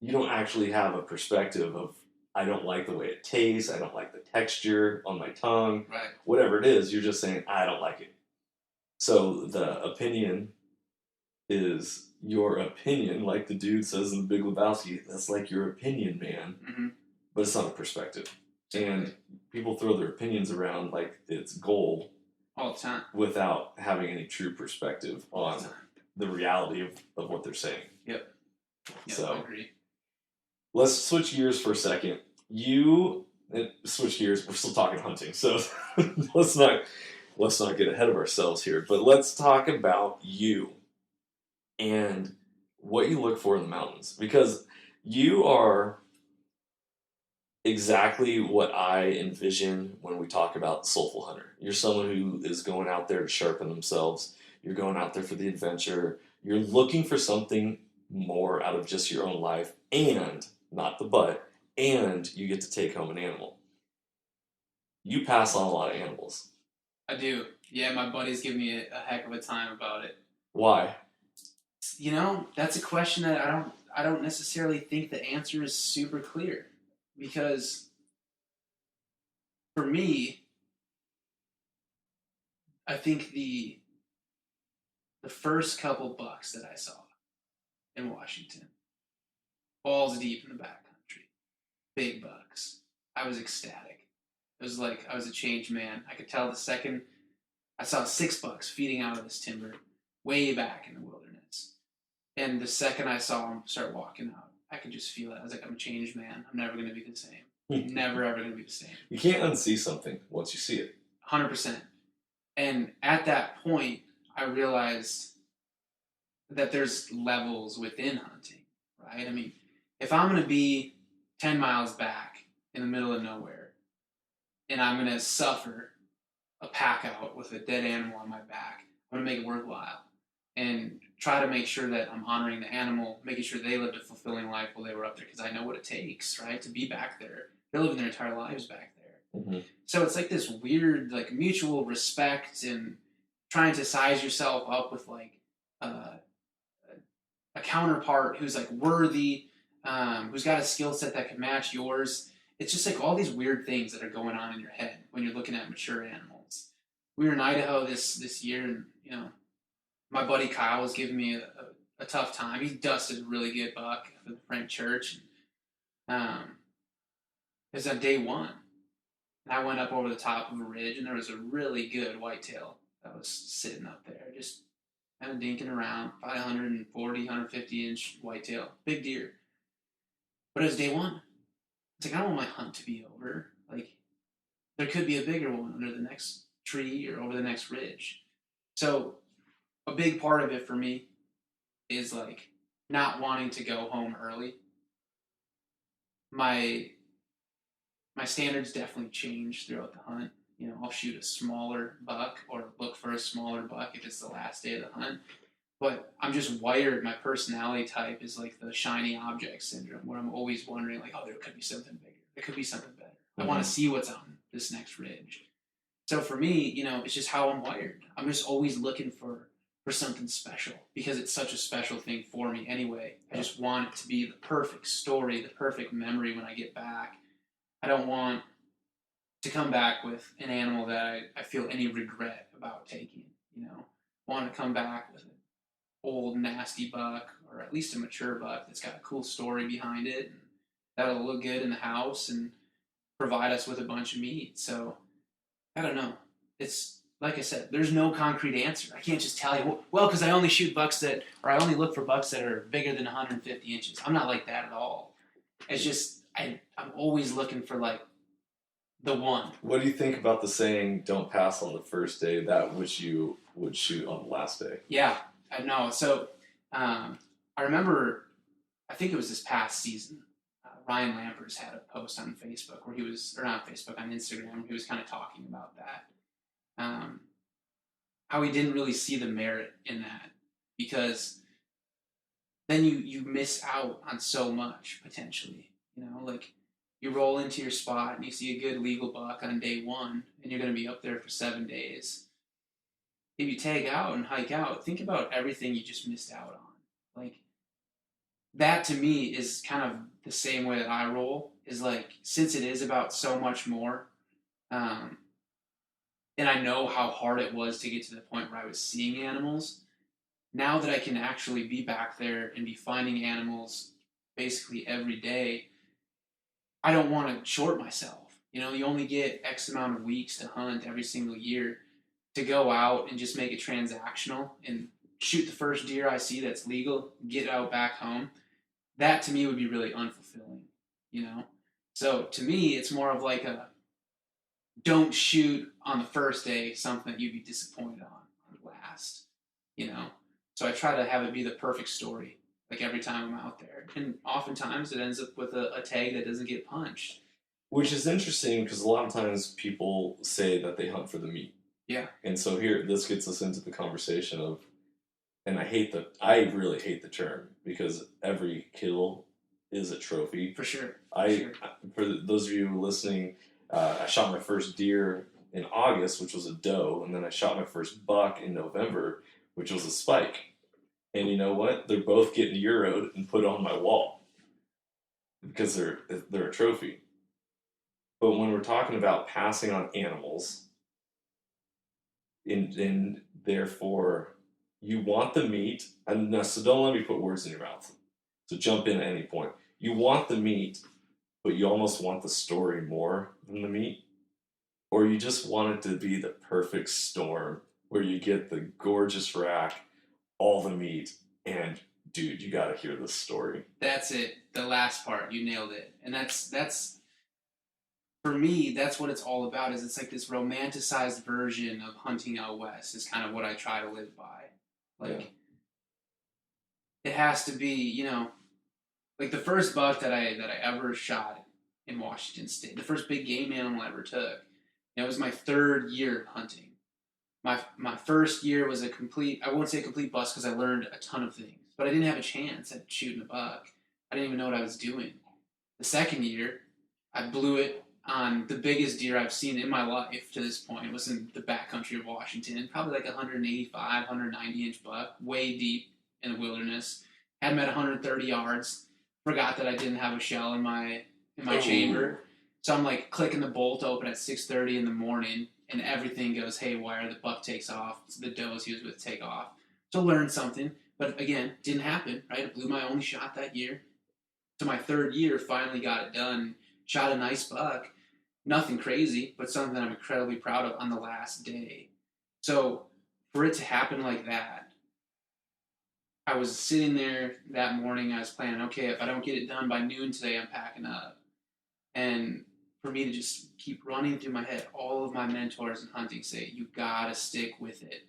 A: You don't actually have a perspective of, I don't like the way it tastes, I don't like the texture on my tongue,
B: right?
A: Whatever it is, you're just saying, I don't like it. So the opinion is your opinion, like the dude says in The Big Lebowski, that's like your opinion, man.
B: Mm-hmm.
A: But it's not a perspective. And people throw their opinions around like it's gold
B: all the time
A: without having any true perspective on the reality of what they're saying.
B: Yep,
A: so
B: I agree.
A: Let's switch gears for a second. Switch gears, we're still talking hunting, so let's not get ahead of ourselves here, but let's talk about you and what you look for in the mountains, because you are exactly what I envision when we talk about the soulful hunter. You're someone who is going out there to sharpen themselves. You're going out there for the adventure. You're looking for something more out of just your own life, and not the butt, and you get to take home an animal. You pass on a lot of animals.
B: I do. Yeah, my buddies give me a heck of a time about it.
A: Why?
B: That's a question that I don't necessarily think the answer is super clear. Because for me, I think the first couple bucks that I saw in Washington, balls deep in the backcountry, big bucks, I was ecstatic. It was like I was a changed man. I could tell the second I saw 6 bucks feeding out of this timber way back in the wilderness. And the second I saw him start walking out, I could just feel it. I was like, I'm a changed man. I'm never going to be the same. Never, ever going to be the same.
A: You can't unsee something once you see it.
B: 100%. And at that point, I realized that there's levels within hunting, right? I mean, if I'm going to be 10 miles back in the middle of nowhere, and I'm going to suffer a pack out with a dead animal on my back, I'm going to make it worthwhile. and try to make sure that I'm honoring the animal, making sure they lived a fulfilling life while they were up there, because I know what it takes, right, to be back there. They're living their entire lives back there.
A: Mm-hmm.
B: So it's like this weird, like, mutual respect and trying to size yourself up with, like, a counterpart who's, like, worthy, who's got a skill set that can match yours. It's just like all these weird things that are going on in your head when you're looking at mature animals. We were in Idaho this year, and my buddy Kyle was giving me a tough time. He dusted a really good buck for the Frank Church. It was on day one. And I went up over the top of a ridge, and there was a really good whitetail that was sitting up there, just kind of dinking around, probably 140, 150 inch whitetail, big deer. But it was day one. It's like, I don't want my hunt to be over. Like, there could be a bigger one under the next tree or over the next ridge. So a big part of it for me is, like, not wanting to go home early. My standards definitely change throughout the hunt. I'll shoot a smaller buck or look for a smaller buck if it's the last day of the hunt. But I'm just wired. My personality type is like the shiny object syndrome, where I'm always wondering, like, oh, there could be something bigger. There could be something better. I want to see what's on this next ridge. So for me, it's just how I'm wired. I'm just always looking for something special, because it's such a special thing for me anyway. I just want it to be the perfect story, the perfect memory when I get back. I don't want to come back with an animal that I feel any regret about taking. I want to come back with an old nasty buck, or at least a mature buck that's got a cool story behind it, and that'll look good in the house and provide us with a bunch of meat. So I don't know. It's like I said, there's no concrete answer. I can't just tell you, well, because I only shoot bucks I only look for bucks that are bigger than 150 inches. I'm not like that at all. It's just, I'm always looking for, like, the one.
A: What do you think about the saying, don't pass on the first day that which you would shoot on the last day?
B: Yeah, I know. So I remember, I think it was this past season, Ryan Lampers had a post on Facebook where he was, or not Facebook, on Instagram, where he was kind of talking about that. How he didn't really see the merit in that, because then you miss out on so much potentially. Like, you roll into your spot and you see a good legal buck on day one, and you're going to be up there for 7 days. If you tag out and hike out, think about everything you just missed out on. Like, that to me is kind of the same way that I roll, is like, since it is about so much more, and I know how hard it was to get to the point where I was seeing animals, now that I can actually be back there and be finding animals basically every day, I don't want to short myself. You only get X amount of weeks to hunt every single year. To go out and just make it transactional and shoot the first deer I see that's legal, get out back home, that to me would be really unfulfilling. So to me, it's more of like a, don't shoot on the first day something that you'd be disappointed on the last. So I try to have it be the perfect story, like, every time I'm out there. And oftentimes it ends up with a tag that doesn't get punched.
A: Which is interesting, because a lot of times people say that they hunt for the meat.
B: Yeah.
A: And so here, this gets us into the conversation of, and I really hate the term, because every kill is a trophy.
B: For sure.
A: For those of you listening, I shot my first deer in August, which was a doe, and then I shot my first buck in November, which was a spike. And you know what? They're both getting Euro'd and put on my wall, because they're a trophy. But when we're talking about passing on animals, and therefore you want the meat, and so don't let me put words in your mouth. So jump in at any point. You want the meat, but you almost want the story more than the meat, or you just want it to be the perfect storm where you get the gorgeous rack, all the meat, and dude, you got to hear this story.
B: That's it. The last part, you nailed it. And that's for me, that's what it's all about. Is it's like this romanticized version of hunting out west is kind of what I try to live by. Like, it has to be, like, the first buck that I ever shot in Washington State, the first big game animal I ever took. It was my third year hunting. my first year was I won't say a complete bust because I learned a ton of things, but I didn't have a chance at shooting a buck. I didn't even know what I was doing. The second year, I blew it on the biggest deer I've seen in my life to this point. It was in the backcountry of Washington, probably like 185, 190 inch buck, way deep in the wilderness. Had him at 130 yards. Forgot that I didn't have a shell in my chamber, so I'm like clicking the bolt open at 6:30 in the morning, and everything goes haywire. The buck takes off. The does he was with take off. So learned something, but again, didn't happen. Right, I blew my only shot that year. So my third year, finally got it done. Shot a nice buck. Nothing crazy, but something that I'm incredibly proud of on the last day. So for it to happen like that, I was sitting there that morning. I was planning, okay, if I don't get it done by noon today, I'm packing up. And for me to just keep running through my head, all of my mentors in hunting say, you gotta stick with it.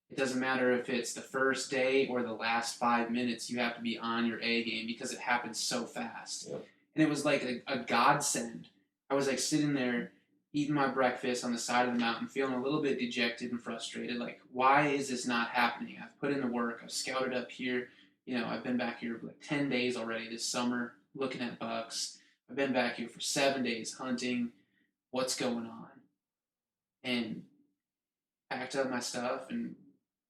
B: It doesn't matter if it's the first day or the last 5 minutes, you have to be on your A game because it happens so fast.
A: Yep.
B: And it was like a godsend. I was like sitting there eating my breakfast on the side of the mountain, feeling a little bit dejected and frustrated. Like, why is this not happening? I've put in the work. I've scouted up here. I've been back here for like 10 days already this summer looking at bucks. I've been back here for 7 days hunting. What's going on? And packed up my stuff and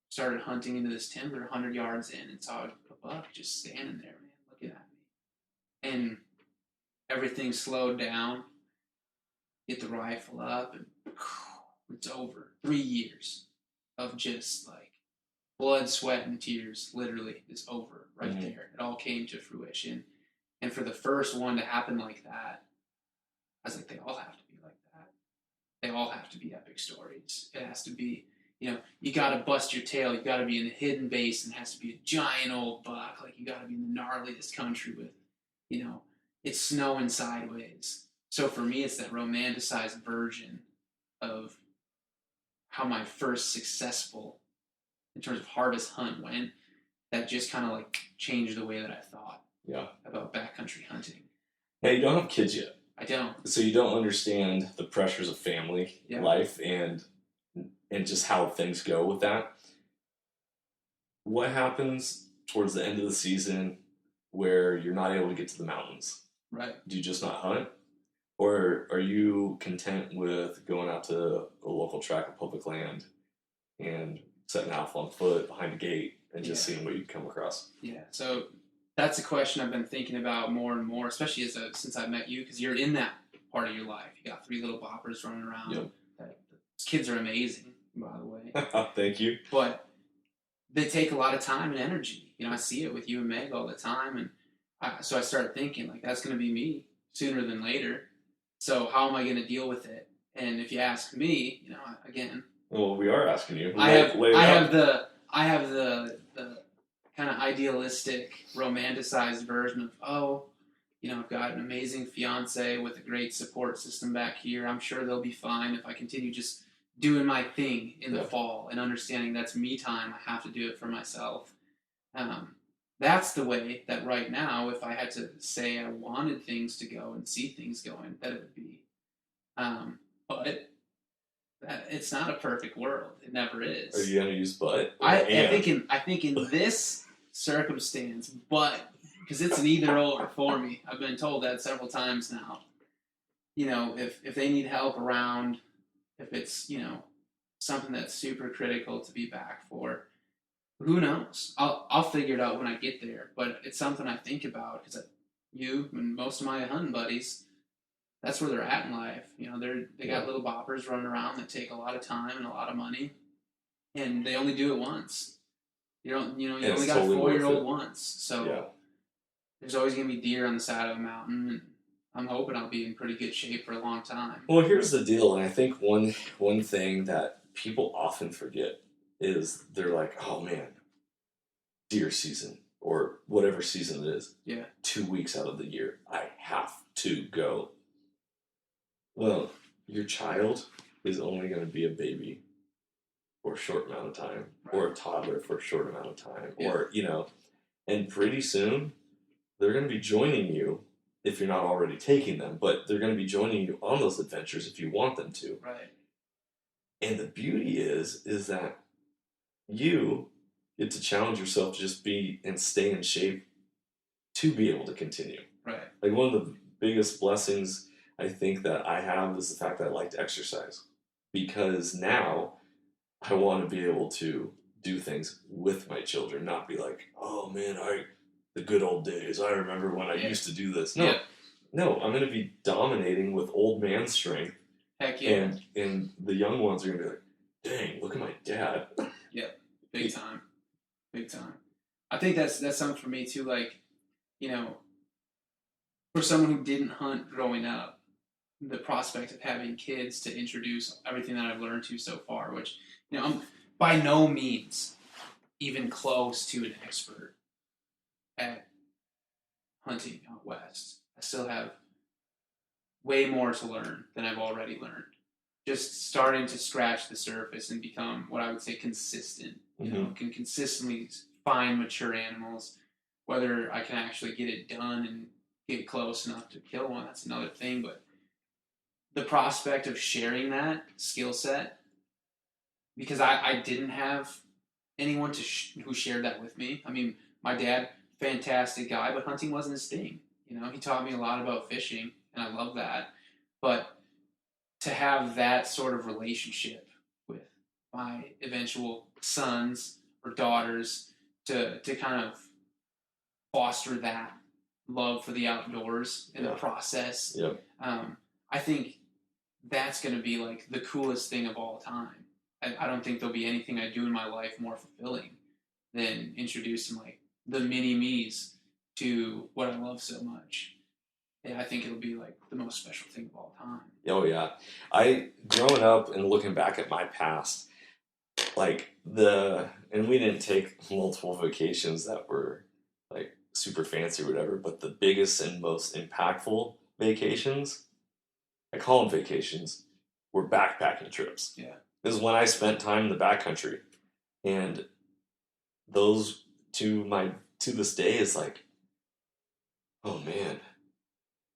B: started hunting into this timber 100 yards in and saw a buck just standing there, man, looking at me. And everything slowed down. Get the rifle up, and it's over. 3 years of just like blood, sweat, and tears literally is over right there. It all came to fruition. And for the first one to happen like that, I was like, they all have to be like that. They all have to be epic stories. It has to be, you got to bust your tail. You got to be in the hidden basin. It has to be a giant old buck. Like, you got to be in the gnarliest country with, it's snowing sideways. So for me, it's that romanticized version of how my first successful, in terms of harvest hunt, went. That just kind of like changed the way that I thought about backcountry hunting.
A: Now, you don't have kids yet.
B: I don't.
A: So you don't understand the pressures of family life and just how things go with that. What happens towards the end of the season where you're not able to get to the mountains?
B: Right.
A: Do you just not hunt? Or are you content with going out to a local tract of public land and setting out on foot behind a gate and just seeing what you come across?
B: Yeah, so that's a question I've been thinking about more and more, especially since I met you, because you're in that part of your life. You got 3 little boppers running around.
A: Yep.
B: Those kids are amazing, by the way.
A: Thank you.
B: But they take a lot of time and energy. I see it with you and Meg all the time. And so I started thinking, like, that's going to be me sooner than later. So how am I going to deal with it? And if you ask me, again.
A: Well, we are asking you.
B: I have the kind of idealistic, romanticized version of, I've got an amazing fiance with a great support system back here. I'm sure they'll be fine if I continue just doing my thing in the fall and understanding that's me time. I have to do it for myself. That's the way that right now, if I had to say I wanted things to go and see things going, that it would be. But it's not a perfect world. It never is.
A: Are you going to use but?
B: I think in this circumstance, but because it's an either or for me. I've been told that several times now. If they need help around, if it's something that's super critical to be back for. Who knows? I'll figure it out when I get there, but it's something I think about because you and most of my hunting buddies, that's where they're at in life. They got little boppers running around that take a lot of time and a lot of money, and they only do it once. You only got a 4-year-old once, so there's always gonna be deer on the side of a mountain, and I'm hoping I'll be in pretty good shape for a long time.
A: Well, here's the deal, and I think one thing that people often forget is they're like, oh man, deer season or whatever season it is.
B: Yeah.
A: 2 weeks out of the year, I have to go. Well, your child is only going to be a baby for a short amount of time, or a toddler for a short amount of time, or and pretty soon they're going to be joining you if you're not already taking them, but they're going to be joining you on those adventures if you want them to.
B: Right.
A: And the beauty is that you get to challenge yourself to just be and stay in shape to be able to continue.
B: Right.
A: Like one of the biggest blessings I think that I have is the fact that I like to exercise because now I want to be able to do things with my children, not be like, oh man, the good old days. I remember when I used to do this. No,
B: Yeah.
A: no, I'm going to be dominating with old man strength.
B: Heck yeah.
A: And the young ones are going to be like, dang, look at my dad.
B: Yeah, big time. Big time. I think that's something for me too. Like, you know, for someone who didn't hunt growing up, the prospect of having kids to introduce everything that I've learned to so far, which, I'm by no means even close to an expert at hunting out west. I still have way more to learn than I've already learned. Just starting to scratch the surface and become what I would say consistent. Can consistently find mature animals. Whether I can actually get it done and get close enough to kill one, that's another thing. But the prospect of sharing that skill set, because I didn't have anyone who shared that with me. I mean, my dad, fantastic guy, but hunting wasn't his thing. He taught me a lot about fishing, and I love that. But to have that sort of relationship with my eventual sons or daughters to kind of foster that love for the outdoors in the process, I think that's going to be like the coolest thing of all time. I don't think there'll be anything I do in my life more fulfilling than introducing like the mini me's to what I love so much. And I think it'll be like the most special thing of all time.
A: Oh yeah. Growing up and looking back at my past, like and we didn't take multiple vacations that were like super fancy or whatever, but the biggest and most impactful vacations, I call them vacations, were backpacking trips.
B: Yeah.
A: This is when I spent time in the backcountry. And those to this day is like, oh man,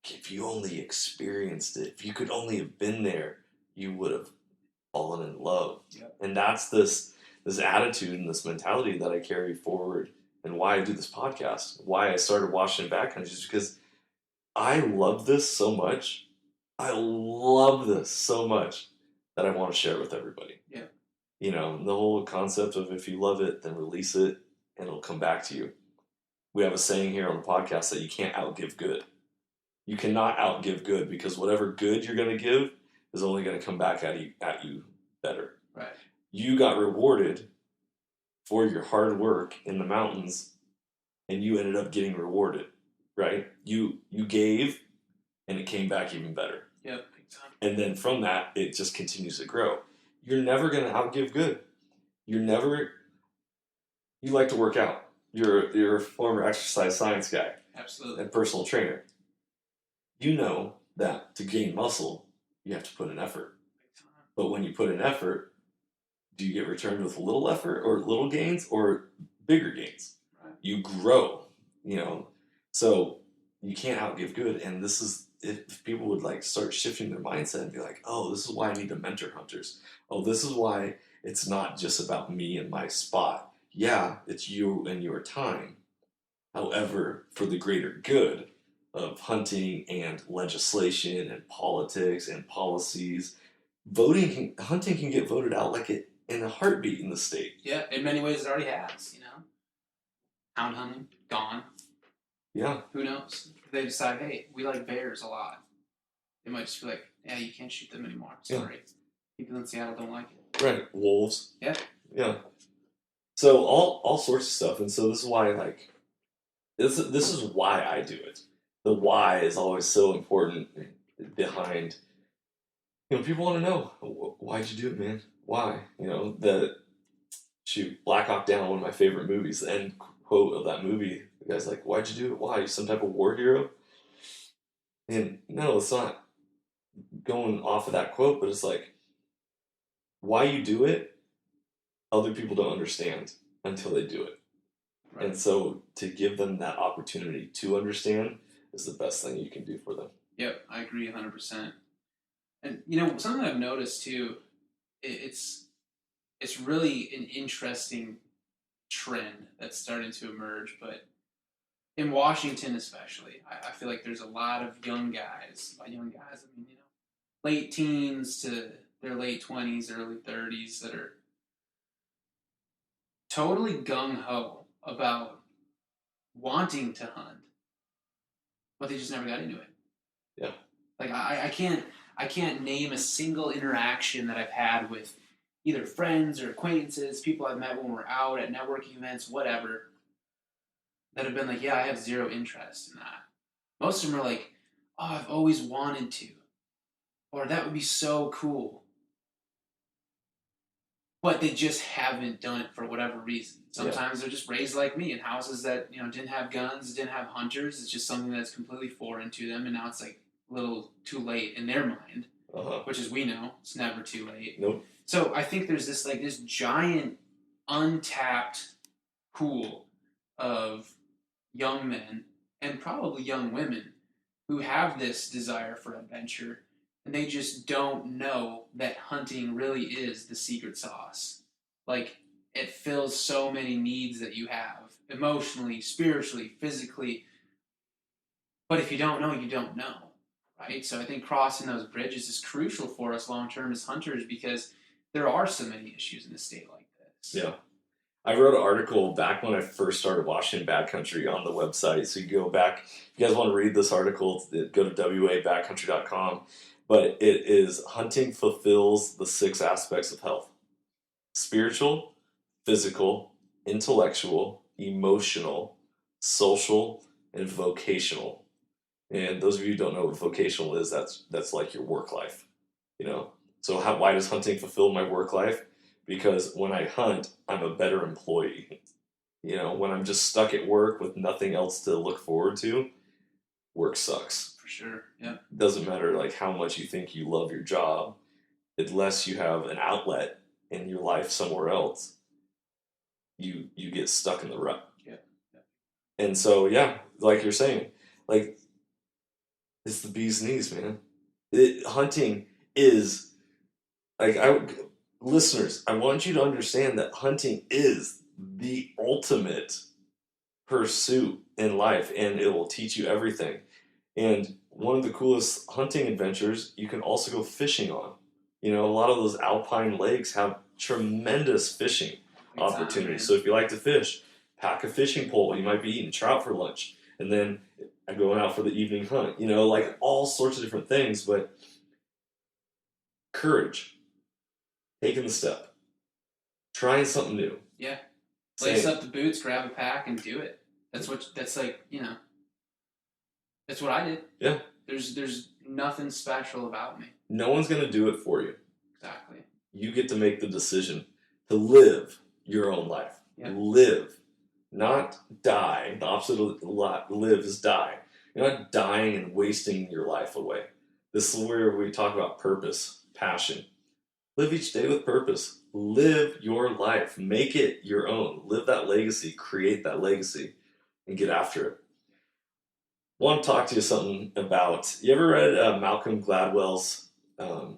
A: if you only experienced it, if you could only have been there, you would have fallen in love.
B: Yep.
A: And that's this attitude and this mentality that I carry forward, and why I do this podcast, why I started watching backcountry, is because I love this so much. I love this so much that I want to share it with everybody.
B: Yeah.
A: The whole concept of if you love it, then release it and it'll come back to you. We have a saying here on the podcast that you can't outgive good. You cannot outgive good, because whatever good you're going to give is only going to come back at you better.
B: Right.
A: You got rewarded for your hard work in the mountains, and you ended up getting rewarded, right? You gave, and it came back even better.
B: Yep, big time.
A: And then from that, it just continues to grow. You're never going to outgive good. You like to work out. You're a former exercise science guy.
B: Absolutely.
A: And personal trainer. You know that to gain muscle, you have to put in effort. But when you put in effort, do you get returned with little effort or little gains or bigger gains? Right. You grow, So you can't outgive good. And this is, if people would like start shifting their mindset and be like, oh, this is why I need to mentor hunters. Oh, this is why it's not just about me and my spot. Yeah, it's you and your time. However, for the greater good of hunting and legislation and politics and policies, hunting can get voted out like it in a heartbeat in the state.
B: Yeah, in many ways it already has, Hound hunting, gone.
A: Yeah.
B: Who knows? If they decide, hey, we like bears a lot, they might just be like, yeah, you can't shoot them anymore. Sorry. Yeah. People in Seattle don't like it.
A: Right. Wolves.
B: Yeah.
A: Yeah. So all sorts of stuff. And so this is why, this is why I do it. The why is always so important behind, people want to know, why'd you do it, man? Why? Black Hawk Down, one of my favorite movies, the end quote of that movie, the guy's like, why'd you do it? Why? You some type of war hero? And no, it's not going off of that quote, but it's like, why you do it, other people don't understand until they do it. Right. And so to give them that opportunity to understand is the best thing you can do for them.
B: Yep, I agree 100%. And, something I've noticed too, it's really an interesting trend that's starting to emerge. But in Washington, especially, I feel like there's a lot of young guys. By young guys, I mean late teens to their late 20s, early 30s that are totally gung ho about wanting to hunt, but they just never got into it.
A: Yeah.
B: Like I can't name a single interaction that I've had with either friends or acquaintances, people I've met when we're out at networking events, whatever, that have been like, yeah, I have zero interest in that. Most of them are like, oh, I've always wanted to, or that would be so cool. But they just haven't done it for whatever reason. Sometimes they're just raised like me in houses that didn't have guns, didn't have hunters. It's just something that's completely foreign to them, and now it's like a little too late in their mind. Which, as we know, it's never too late.
A: Nope.
B: So I think there's this giant untapped pool of young men and probably young women who have this desire for adventure. And they just don't know that hunting really is the secret sauce. Like, it fills so many needs that you have, emotionally, spiritually, physically. But if you don't know, you don't know, right? So I think crossing those bridges is crucial for us long-term as hunters, because there are so many issues in a state like this.
A: Yeah. I wrote an article back when I first started watching Backcountry on the website. So you go back, if you guys want to read this article, go to wabackcountry.com. But it is hunting fulfills the 6 aspects of health: spiritual, physical, intellectual, emotional, social, and vocational. And those of you who don't know what vocational is, that's like your work life. So why does hunting fulfill my work life? Because when I hunt, I'm a better employee. When I'm just stuck at work with nothing else to look forward to, work sucks.
B: For sure, yeah.
A: It doesn't matter like how much you think you love your job, unless you have an outlet in your life somewhere else, you get stuck in the rut.
B: Yeah.
A: And so, yeah, like you're saying, like, it's the bee's knees, man. Hunting is, like, listeners, I want you to understand that hunting is the ultimate pursuit in life, and it will teach you everything. And one of the coolest hunting adventures you can also go fishing on. A lot of those alpine lakes have tremendous fishing opportunities. So if you like to fish, pack a fishing pole. You might be eating trout for lunch, and then going out for the evening hunt. Like all sorts of different things. But courage, taking the step, trying something new.
B: Yeah, lace up the boots, grab a pack, and do it. That's what I did. Yeah. There's nothing special about me.
A: No one's going to do it for you.
B: Exactly.
A: You get to make the decision to live your own life. Yeah. Live, not die. The opposite of live is die. You're not dying and wasting your life away. This is where we talk about purpose, passion. Live each day with purpose. Live your life. Make it your own. Live that legacy. Create that legacy. And get after it. I want to talk to you something about, you ever read Malcolm Gladwell's, or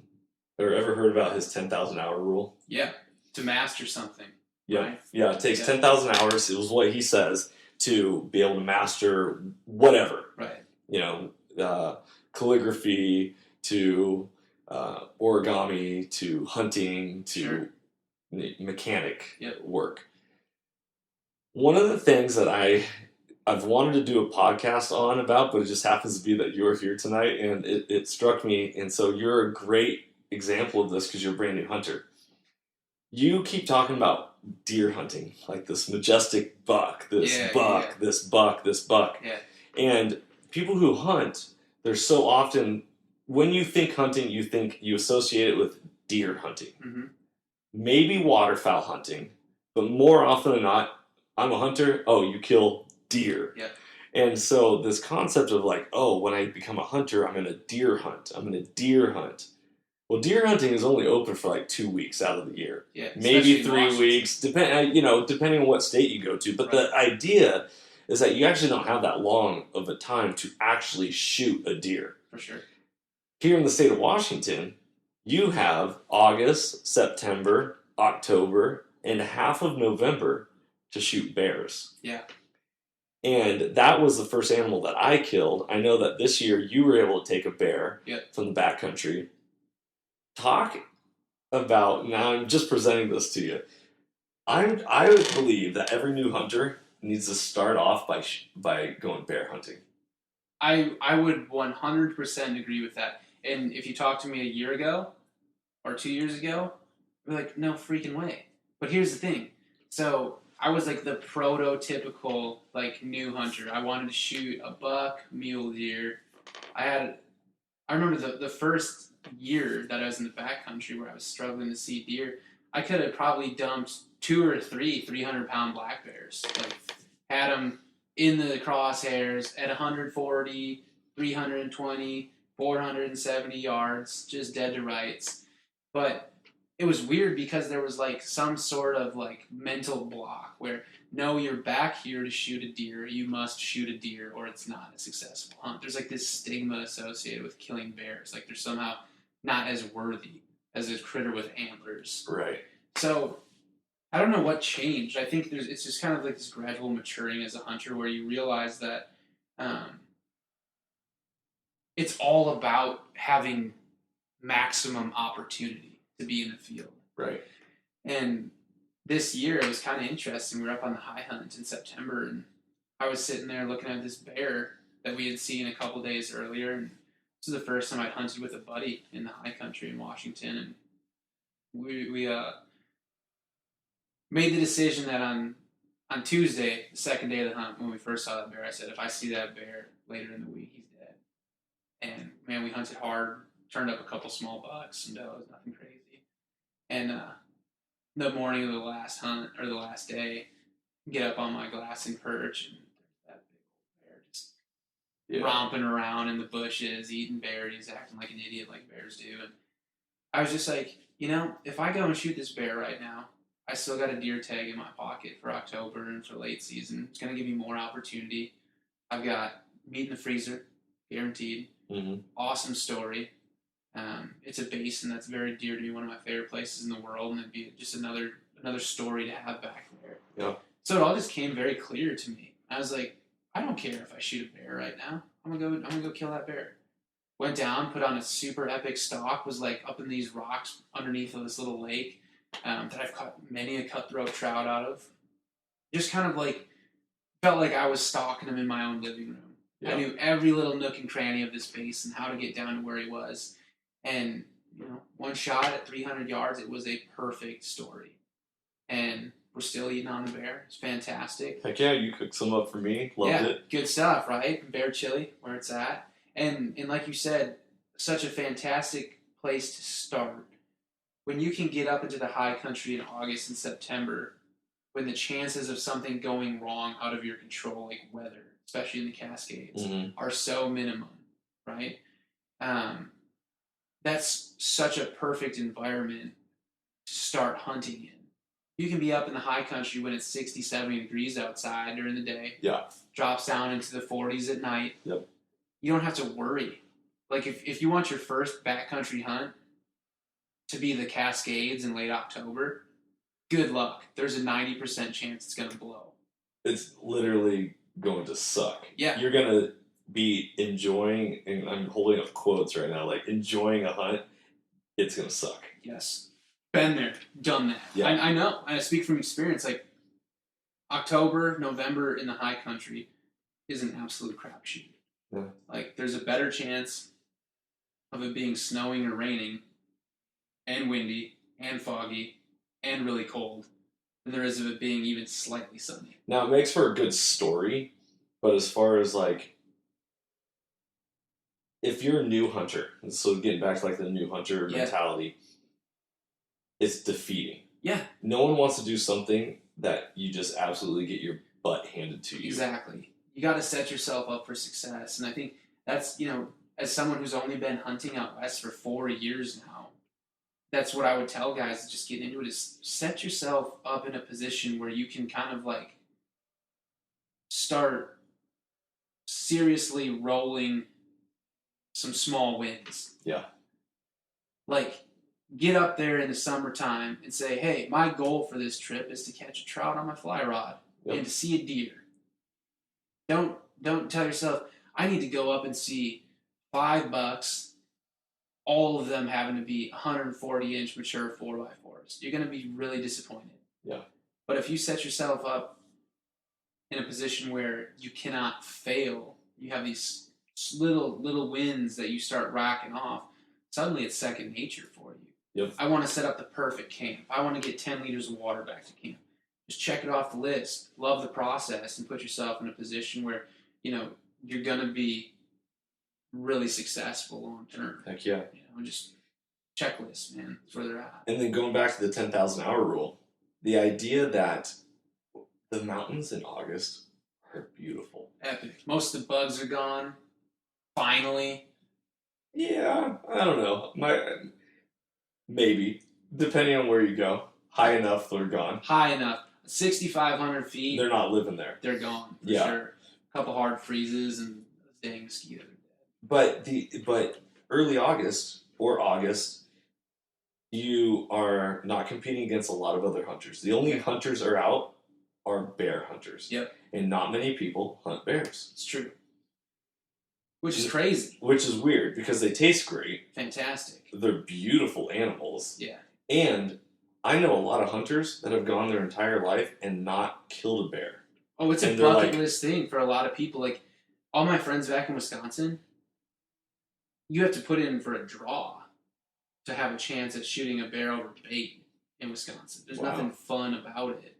A: ever heard about his 10,000 hour rule?
B: Yeah, to master something.
A: Yeah,
B: right?
A: Yeah, it takes 10,000 hours, it was what he says, to be able to master whatever.
B: Right.
A: Calligraphy, to origami, to hunting, to mechanic work. One of the things that I've wanted to do a podcast on about, but it just happens to be that you're here tonight, and it struck me, and so you're a great example of this because you're a brand new hunter. You keep talking about deer hunting, like this majestic buck, this buck.
B: Yeah.
A: And people who hunt, they're so often, when you think hunting, you associate it with deer hunting.
B: Mm-hmm.
A: Maybe waterfowl hunting, but more often than not, I'm a hunter, you kill deer.
B: Yeah.
A: And so this concept of like, when I become a hunter, I'm going to deer hunt. Well, deer hunting is only open for like 2 weeks out of the year.
B: Yeah.
A: Maybe 3 weeks, depending on what state you go to. But the idea is that you actually don't have that long of a time to actually shoot a deer.
B: For sure.
A: Here in the state of Washington, You have August, September, October, and half of November to shoot bears.
B: Yeah.
A: And that was the first animal that I killed. I know that this year you were able to take a bear from the backcountry. Talk about, now I'm just presenting this to you. I would believe that every new hunter needs to start off by going bear hunting.
B: I would 100% agree with that. And if you talked to me a year ago or 2 years ago, I'd be like, no freaking way. But here's the thing. So I was like the prototypical like new hunter. I wanted to shoot a buck, mule deer. I remember the first year that I was in the backcountry where I was struggling to see deer, I could have probably dumped 2 or 3 300-pound black bears. Like, had them in the crosshairs at 140, 320, 470 yards, just dead to rights. But it was weird because there was like some sort of like mental block where, no, you're back here to shoot a deer, you must shoot a deer or it's not a successful hunt. There's like this stigma associated with killing bears. Like they're somehow not as worthy as a critter with antlers.
A: Right.
B: So I don't know what changed. I think it's just kind of like this gradual maturing as a hunter where you realize that it's all about having maximum opportunity to be in the field.
A: Right.
B: And this year it was kind of interesting. We were up on the high hunt in September, and I was sitting there looking at this bear that we had seen a couple days earlier. And this is the first time I'd hunted with a buddy in the high country in Washington, and we made the decision that on Tuesday, the second day of the hunt, when we first saw that bear, I said, if I see that bear later in the week, he's dead. And man, we hunted hard, turned up a couple small bucks and does, nothing crazy. And the morning of the last hunt, or the last day, get up on my glassing perch, and there's that big old bear just romping around in the bushes, eating berries, acting like an idiot like bears do. And I was just like, if I go and shoot this bear right now, I still got a deer tag in my pocket for October and for late season. It's going to give me more opportunity. I've got meat in the freezer, guaranteed.
A: Mm-hmm.
B: Awesome story. It's a basin that's very dear to me, one of my favorite places in the world, and it'd be just another story to have back there.
A: Yeah.
B: So it all just came very clear to me. I was like, I don't care if I shoot a bear right now. I'm gonna go kill that bear. Went down, put on a super epic stalk, was like up in these rocks underneath of this little lake that I've caught many a cutthroat trout out of. Just kind of like felt like I was stalking him in my own living room. Yeah. I knew every little nook and cranny of this basin, how to get down to where he was. And, one shot at 300 yards, it was a perfect story. And we're still eating on the bear. It's fantastic.
A: Heck yeah, you cooked some up for me. Loved it.
B: Good stuff, right? Bear chili, where it's at. And like you said, such a fantastic place to start. When you can get up into the high country in August and September, when the chances of something going wrong out of your control, like weather, especially in the Cascades, are so minimum, right? That's such a perfect environment to start hunting in. You can be up in the high country when it's 60, 70 degrees outside during the day.
A: Yeah.
B: Drops down into the 40s at night.
A: Yep.
B: You don't have to worry. Like, if you want your first backcountry hunt to be the Cascades in late October, good luck. There's a 90% chance it's going to blow.
A: It's literally going to suck.
B: Yeah.
A: You're going to be enjoying, and I'm holding up quotes right now, like enjoying a hunt. It's going to suck.
B: Yes. Been there, done that.
A: Yeah.
B: I know. I speak from experience. Like, October, November in the high country is an absolute crapshoot.
A: Yeah.
B: Like, there's a better chance of it being snowing or raining and windy and foggy and really cold than there is of it being even slightly sunny.
A: Now, it makes for a good story, but as far as, like, if you're a new hunter, so getting back to, like, the new hunter mentality, it's defeating.
B: Yeah.
A: No one wants to do something that you just absolutely get your butt handed to you.
B: Exactly. You got to set yourself up for success. And I think that's, as someone who's only been hunting out west for 4 years now, that's what I would tell guys to just get into it, is set yourself up in a position where you can kind of like start seriously rolling some small wins.
A: Yeah.
B: Like, get up there in the summertime and say, hey, my goal for this trip is to catch a trout on my fly rod and to see a deer. Don't tell yourself, I need to go up and see 5 bucks, all of them having to be 140-inch mature 4x4s. You're going to be really disappointed.
A: Yeah.
B: But if you set yourself up in a position where you cannot fail, you have these little wins that you start racking off, suddenly it's second nature for you.
A: Yep.
B: I want to set up the perfect camp. I want to get 10 liters of water back to camp. Just check it off the list. Love the process and put yourself in a position where, you're going to be really successful long term.
A: Heck yeah.
B: Just checklists, man. That's where they're at.
A: And then going back to the 10,000 hour rule, the idea that the mountains in August are beautiful.
B: Epic. Most of the bugs are gone. Finally.
A: Yeah, I don't know. Maybe. Depending on where you go. High enough, they're gone.
B: High enough. 6,500 feet.
A: They're not living there.
B: They're gone, for sure. A couple hard freezes and a dang mosquito.
A: But early August or August, you are not competing against a lot of other hunters. The only hunters are out are bear hunters.
B: Yep.
A: And not many people hunt bears.
B: It's true. Which is crazy.
A: Which is weird because they taste great.
B: Fantastic.
A: They're beautiful animals.
B: Yeah.
A: And I know a lot of hunters that have gone their entire life and not killed a bear.
B: Oh, it's a bucket list thing for a lot of people. Like, all my friends back in Wisconsin, you have to put in for a draw to have a chance at shooting a bear over bait in Wisconsin. There's nothing fun about it.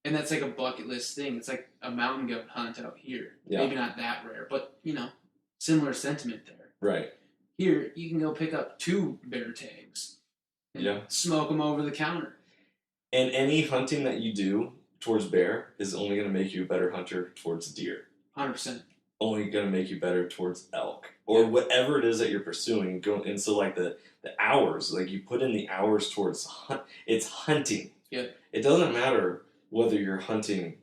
B: And that's like a bucket list thing. It's like a mountain goat hunt out here. Yeah. Maybe not that rare, but, similar sentiment there.
A: Right.
B: Here, you can go pick up 2 bear tags and smoke them over the counter.
A: And any hunting that you do towards bear is only going to make you a better hunter towards deer.
B: 100%.
A: Only going to make you better towards elk. Or whatever it is that you're pursuing. And so, like, the hours, like, you put in the hours towards it's hunting.
B: Yeah.
A: It doesn't matter whether you're hunting,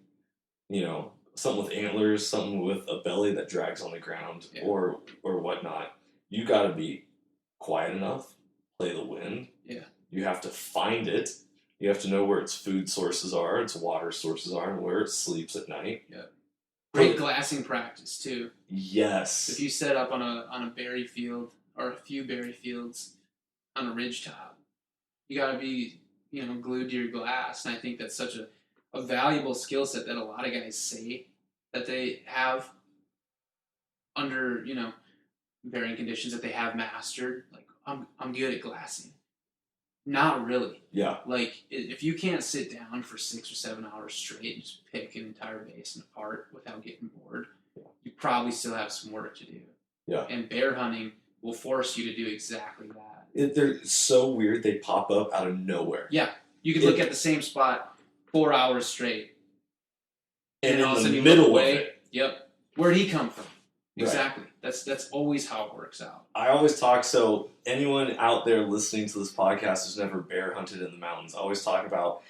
A: something with antlers, something with a belly that drags on the ground, or whatnot. You got to be quiet enough, play the wind.
B: Yeah.
A: You have to find it. You have to know where its food sources are, its water sources are, and where it sleeps at night.
B: Yeah. Great glassing practice too.
A: Yes.
B: If you set up on a berry field or a few berry fields on a ridge top, you got to be glued to your glass, and I think that's such a valuable skill set that a lot of guys say that they have under varying conditions that they have mastered. Like, I'm good at glassing. Not really.
A: Yeah.
B: Like, if you can't sit down for 6 or 7 hours straight and just pick an entire basin apart without getting bored, you probably still have some work to do.
A: Yeah.
B: And bear hunting will force you to do exactly that.
A: They're so weird. They pop up out of nowhere.
B: Yeah. You could look at the same spot 4 hours straight.
A: And
B: all of a
A: in
B: sudden
A: the
B: you
A: middle
B: look away.
A: of it.
B: Yep. Where'd he come from? Exactly.
A: Right.
B: That's always how it works out.
A: I always talk, so anyone out there listening to this podcast who's never bear hunted in the mountains, I always talk about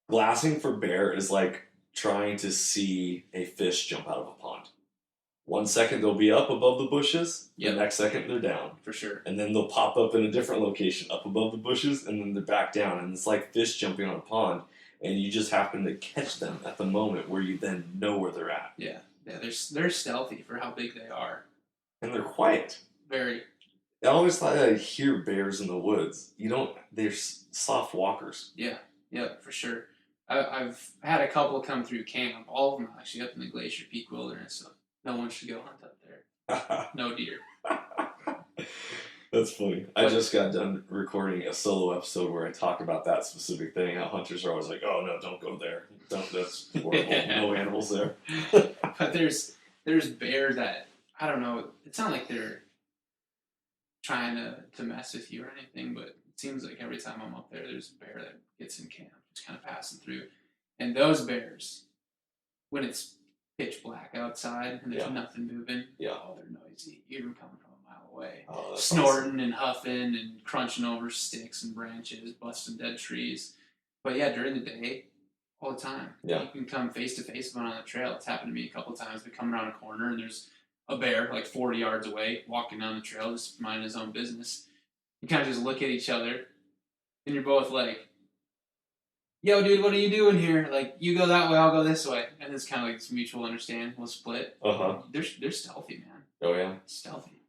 A: glassing for bear is like trying to see a fish jump out of a pond. 1 second they'll be up above the bushes, the next second they're down.
B: For sure.
A: And then they'll pop up in a different location, up above the bushes, and then they're back down. And it's like fish jumping on a pond, and you just happen to catch them at the moment where you then know where they're at.
B: Yeah. Yeah, they're stealthy for how big they are.
A: And they're quiet.
B: Very.
A: I always thought I'd hear bears in the woods. They're soft walkers.
B: Yeah, for sure. I've had a couple come through camp, all of them actually up in the Glacier Peak Wilderness, so no one should go hunt up there. No deer.
A: That's funny. I just got done recording a solo episode where I talk about that specific thing, how hunters are always like, oh no, don't go there. That's horrible. No animals there.
B: But there's bears that, I don't know, it's not like they're trying to mess with you or anything, but it seems like every time I'm up there, there's a bear that gets in camp, just kind of passing through. And those bears, when it's pitch black outside and there's nothing moving, oh, they're noisy. You hear them coming from a mile away.
A: Oh,
B: snorting
A: awesome.
B: And huffing and crunching over sticks and branches, busting dead trees. But yeah, during the day, all the time.
A: Yeah.
B: You can come face to face with one on the trail. It's happened to me a couple times. We come around a corner and there's a bear like 40 yards away walking down the trail just minding his own business. you kind of just look at each other, and you're both like, yo, dude, what are you doing here? Like, you go that way, I'll go this way. And it's kind of like this mutual understanding. We'll split. They're stealthy, man.
A: Oh, yeah.
B: Stealthy.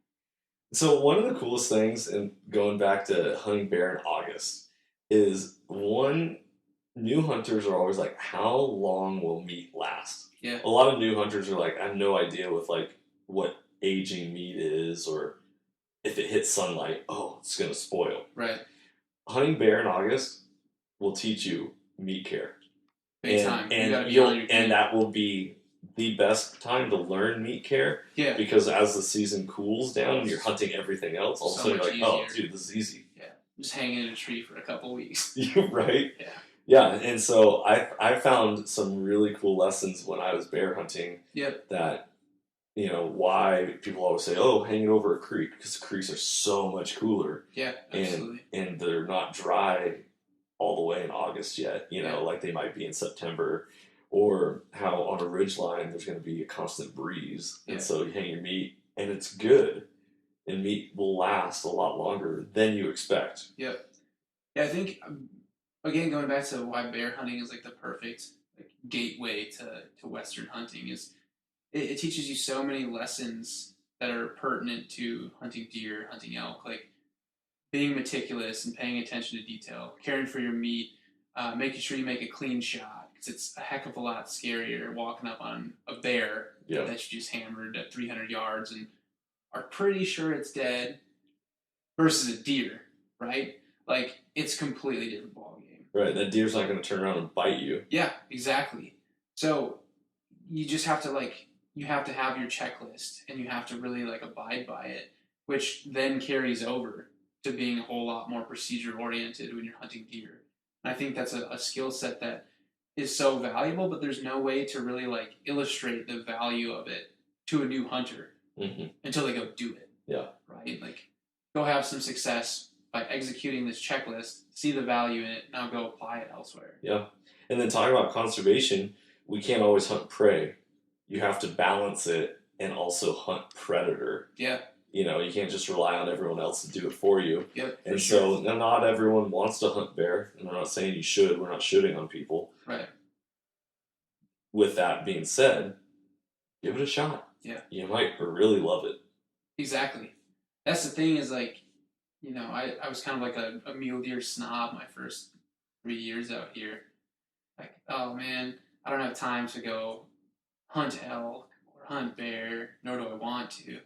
A: So one of the coolest things, and going back to hunting bear in August, is new hunters are always like, how long will meat last?
B: Yeah.
A: A lot of new hunters are like, I have no idea with like what aging meat is, or if it hits sunlight, it's going to spoil.
B: Right.
A: Hunting bear in August will teach you meat care.
B: Big time.
A: And that will be the best time to learn meat care.
B: Yeah.
A: Because as the season cools down and you're hunting everything else, all of a sudden you're like, oh, dude, this is easy.
B: Yeah. Just hanging in a tree for a couple weeks.
A: Right?
B: Yeah.
A: Yeah, and so I found some really cool lessons when I was bear hunting.
B: Yep.
A: That, why people always say, hanging over a creek, because the creeks are so much cooler.
B: Yeah, absolutely.
A: And they're not dry all the way in August yet, like they might be in September. Or how on a ridge line there's going to be a constant breeze. And so you hang your meat, and it's good. And meat will last a lot longer than you expect.
B: Yep. Yeah, I think... Again, going back to why bear hunting is like the perfect gateway to Western hunting is it teaches you so many lessons that are pertinent to hunting deer, hunting elk, like being meticulous and paying attention to detail, caring for your meat, making sure you make a clean shot, because it's a heck of a lot scarier walking up on a bear that you just hammered at 300 yards and are pretty sure it's dead versus a deer, right? Like, it's completely different ballgame.
A: Right, that deer's not going to turn around and bite you.
B: Yeah, exactly. So you just have to you have to have your checklist, and you have to really abide by it, which then carries over to being a whole lot more procedure oriented when you're hunting deer. And I think that's a skill set that is so valuable, but there's no way to really illustrate the value of it to a new hunter until they go do it.
A: Yeah.
B: Right? Go have some success by executing this checklist, see the value in it, now go apply it elsewhere.
A: Yeah. And then talking about conservation, we can't always hunt prey. You have to balance it and also hunt predator.
B: Yeah.
A: You can't just rely on everyone else to do it for you.
B: Yep.
A: And so not everyone wants to hunt bear. And I'm not saying you should. We're not shooting on people.
B: Right.
A: With that being said, give it a shot.
B: Yeah.
A: You might really love it.
B: Exactly. That's the thing is I was kind of a mule deer snob my first 3 years out here. Oh man, I don't have time to go hunt elk or hunt bear, nor do I want to.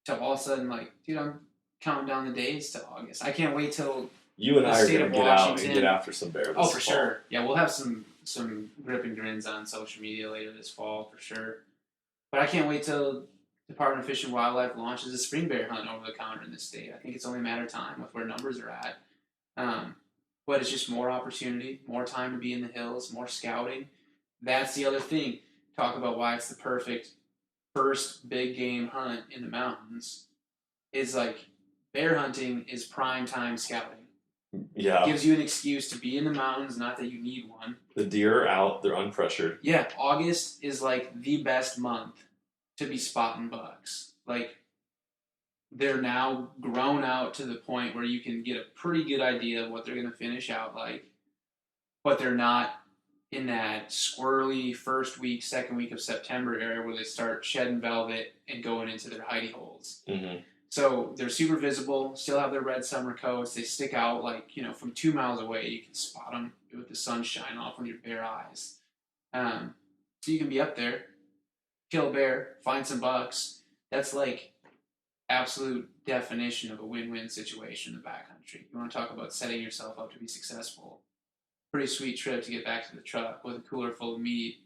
B: So all of a sudden, dude, I'm counting down the days to August. I can't wait till
A: you and I are going to get out and get after some bear this fall.
B: For sure. Yeah, we'll have some grip and grins on social media later this fall for sure. But I can't wait till Department of Fish and Wildlife launches a spring bear hunt over the counter in this state. I think it's only a matter of time with where numbers are at. But it's just more opportunity, more time to be in the hills, more scouting. That's the other thing. Talk about why it's the perfect first big game hunt in the mountains. Is bear hunting is prime time scouting.
A: Yeah.
B: It gives you an excuse to be in the mountains, not that you need one.
A: The deer are out, they're unpressured.
B: Yeah, August is the best month to be spotting bucks. They're now grown out to the point where you can get a pretty good idea of what they're going to finish out like, but they're not in that squirrely first week, second week of September area where they start shedding velvet and going into their hidey holes.
A: Mm-hmm.
B: So they're super visible, still have their red summer coats. They stick out from 2 miles away. You can spot them with the sun shine off with your bare eyes. So you can be up there, kill a bear, find some bucks. That's absolute definition of a win-win situation in the backcountry. You want to talk about setting yourself up to be successful. Pretty sweet trip to get back to the truck with a cooler full of meat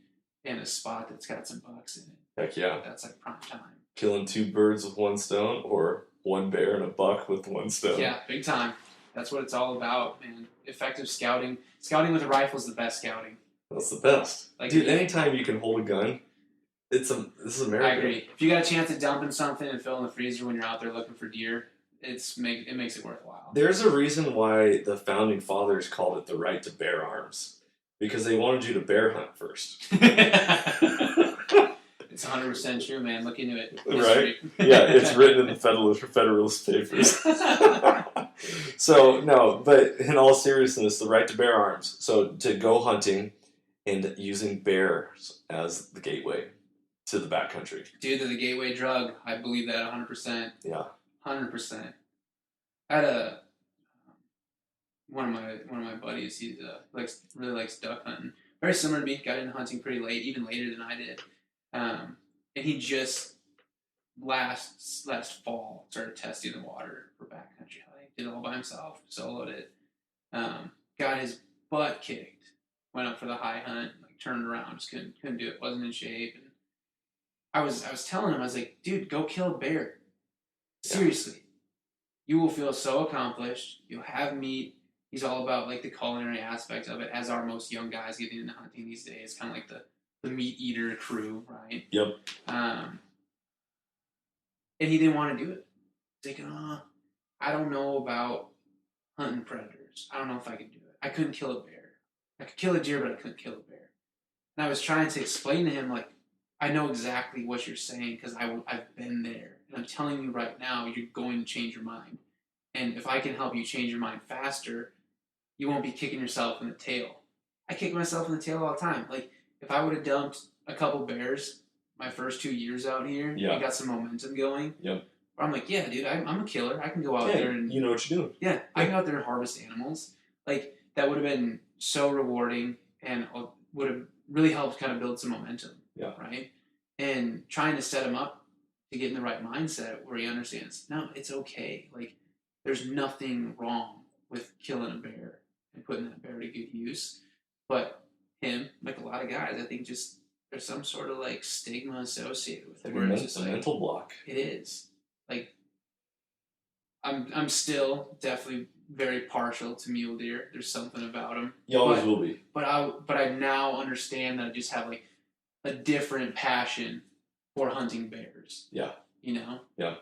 B: and a spot that's got some bucks in it.
A: Heck yeah.
B: That's prime time.
A: Killing 2 birds with 1 stone, or 1 bear and a buck with 1 stone.
B: Yeah, big time. That's what it's all about, man. Effective scouting. Scouting with a rifle is the best scouting.
A: That's the best. Dude, anytime you can hold a gun, this is America.
B: I agree. If you got a chance to dump in something and fill in the freezer when you're out there looking for deer, it makes it worthwhile.
A: There's a reason why the founding fathers called it the right to bear arms. Because they wanted you to bear hunt first.
B: It's 100% true, man. Look into it.
A: Right? Yeah, it's written in the Federalist Papers. So, no, but in all seriousness, the right to bear arms. So, to go hunting and using bears as the gateway to the backcountry.
B: Dude, they're the gateway drug. I believe that 100%.
A: Yeah.
B: 100%. I had one of my buddies. He really likes duck hunting. Very similar to me. Got into hunting pretty late, even later than I did. And he just last fall started testing the water for backcountry hunting. Did it all by himself, soloed it. Got his butt kicked. Went up for the high hunt, like turned around, just couldn't do it. Wasn't in shape. And I was telling him, I was like, dude, go kill a bear. Seriously, you will feel so accomplished. You'll have meat. He's all about like the culinary aspect of it, as are most young guys getting into hunting these days. Kind of like the meat eater crew, right?
A: Yep.
B: And he didn't want to do it. He's like, I don't know about hunting predators. I don't know if I could do it. I couldn't kill a bear. I could kill a deer, but I couldn't kill a bear. And I was trying to explain to him, like, I know exactly what you're saying because I've been there. And I'm telling you right now, you're going to change your mind. And if I can help you change your mind faster, you won't be kicking yourself in the tail. I kick myself in the tail all the time. Like, if I would have dumped a couple bears my first 2 years out here and got some momentum going, I'm like, yeah, dude, I'm a killer. I can go out there and...
A: You know what you're doing.
B: Yeah, I can go out there and harvest animals. Like, that would have been so rewarding and would have really helped kind of build some momentum.
A: Yeah.
B: Right? And trying to set him up to get in the right mindset where he understands, no, it's okay. Like, there's nothing wrong with killing a bear and putting that bear to good use. But him, like a lot of guys, I think just there's some sort of like stigma associated with it. Where it's just
A: a
B: like,
A: mental block.
B: It is. Like, I'm still definitely very partial to mule deer. There's something about them.
A: You always will be.
B: But I now understand that I just have like a different passion for hunting bears.
A: Yeah.
B: You know?
A: Yeah.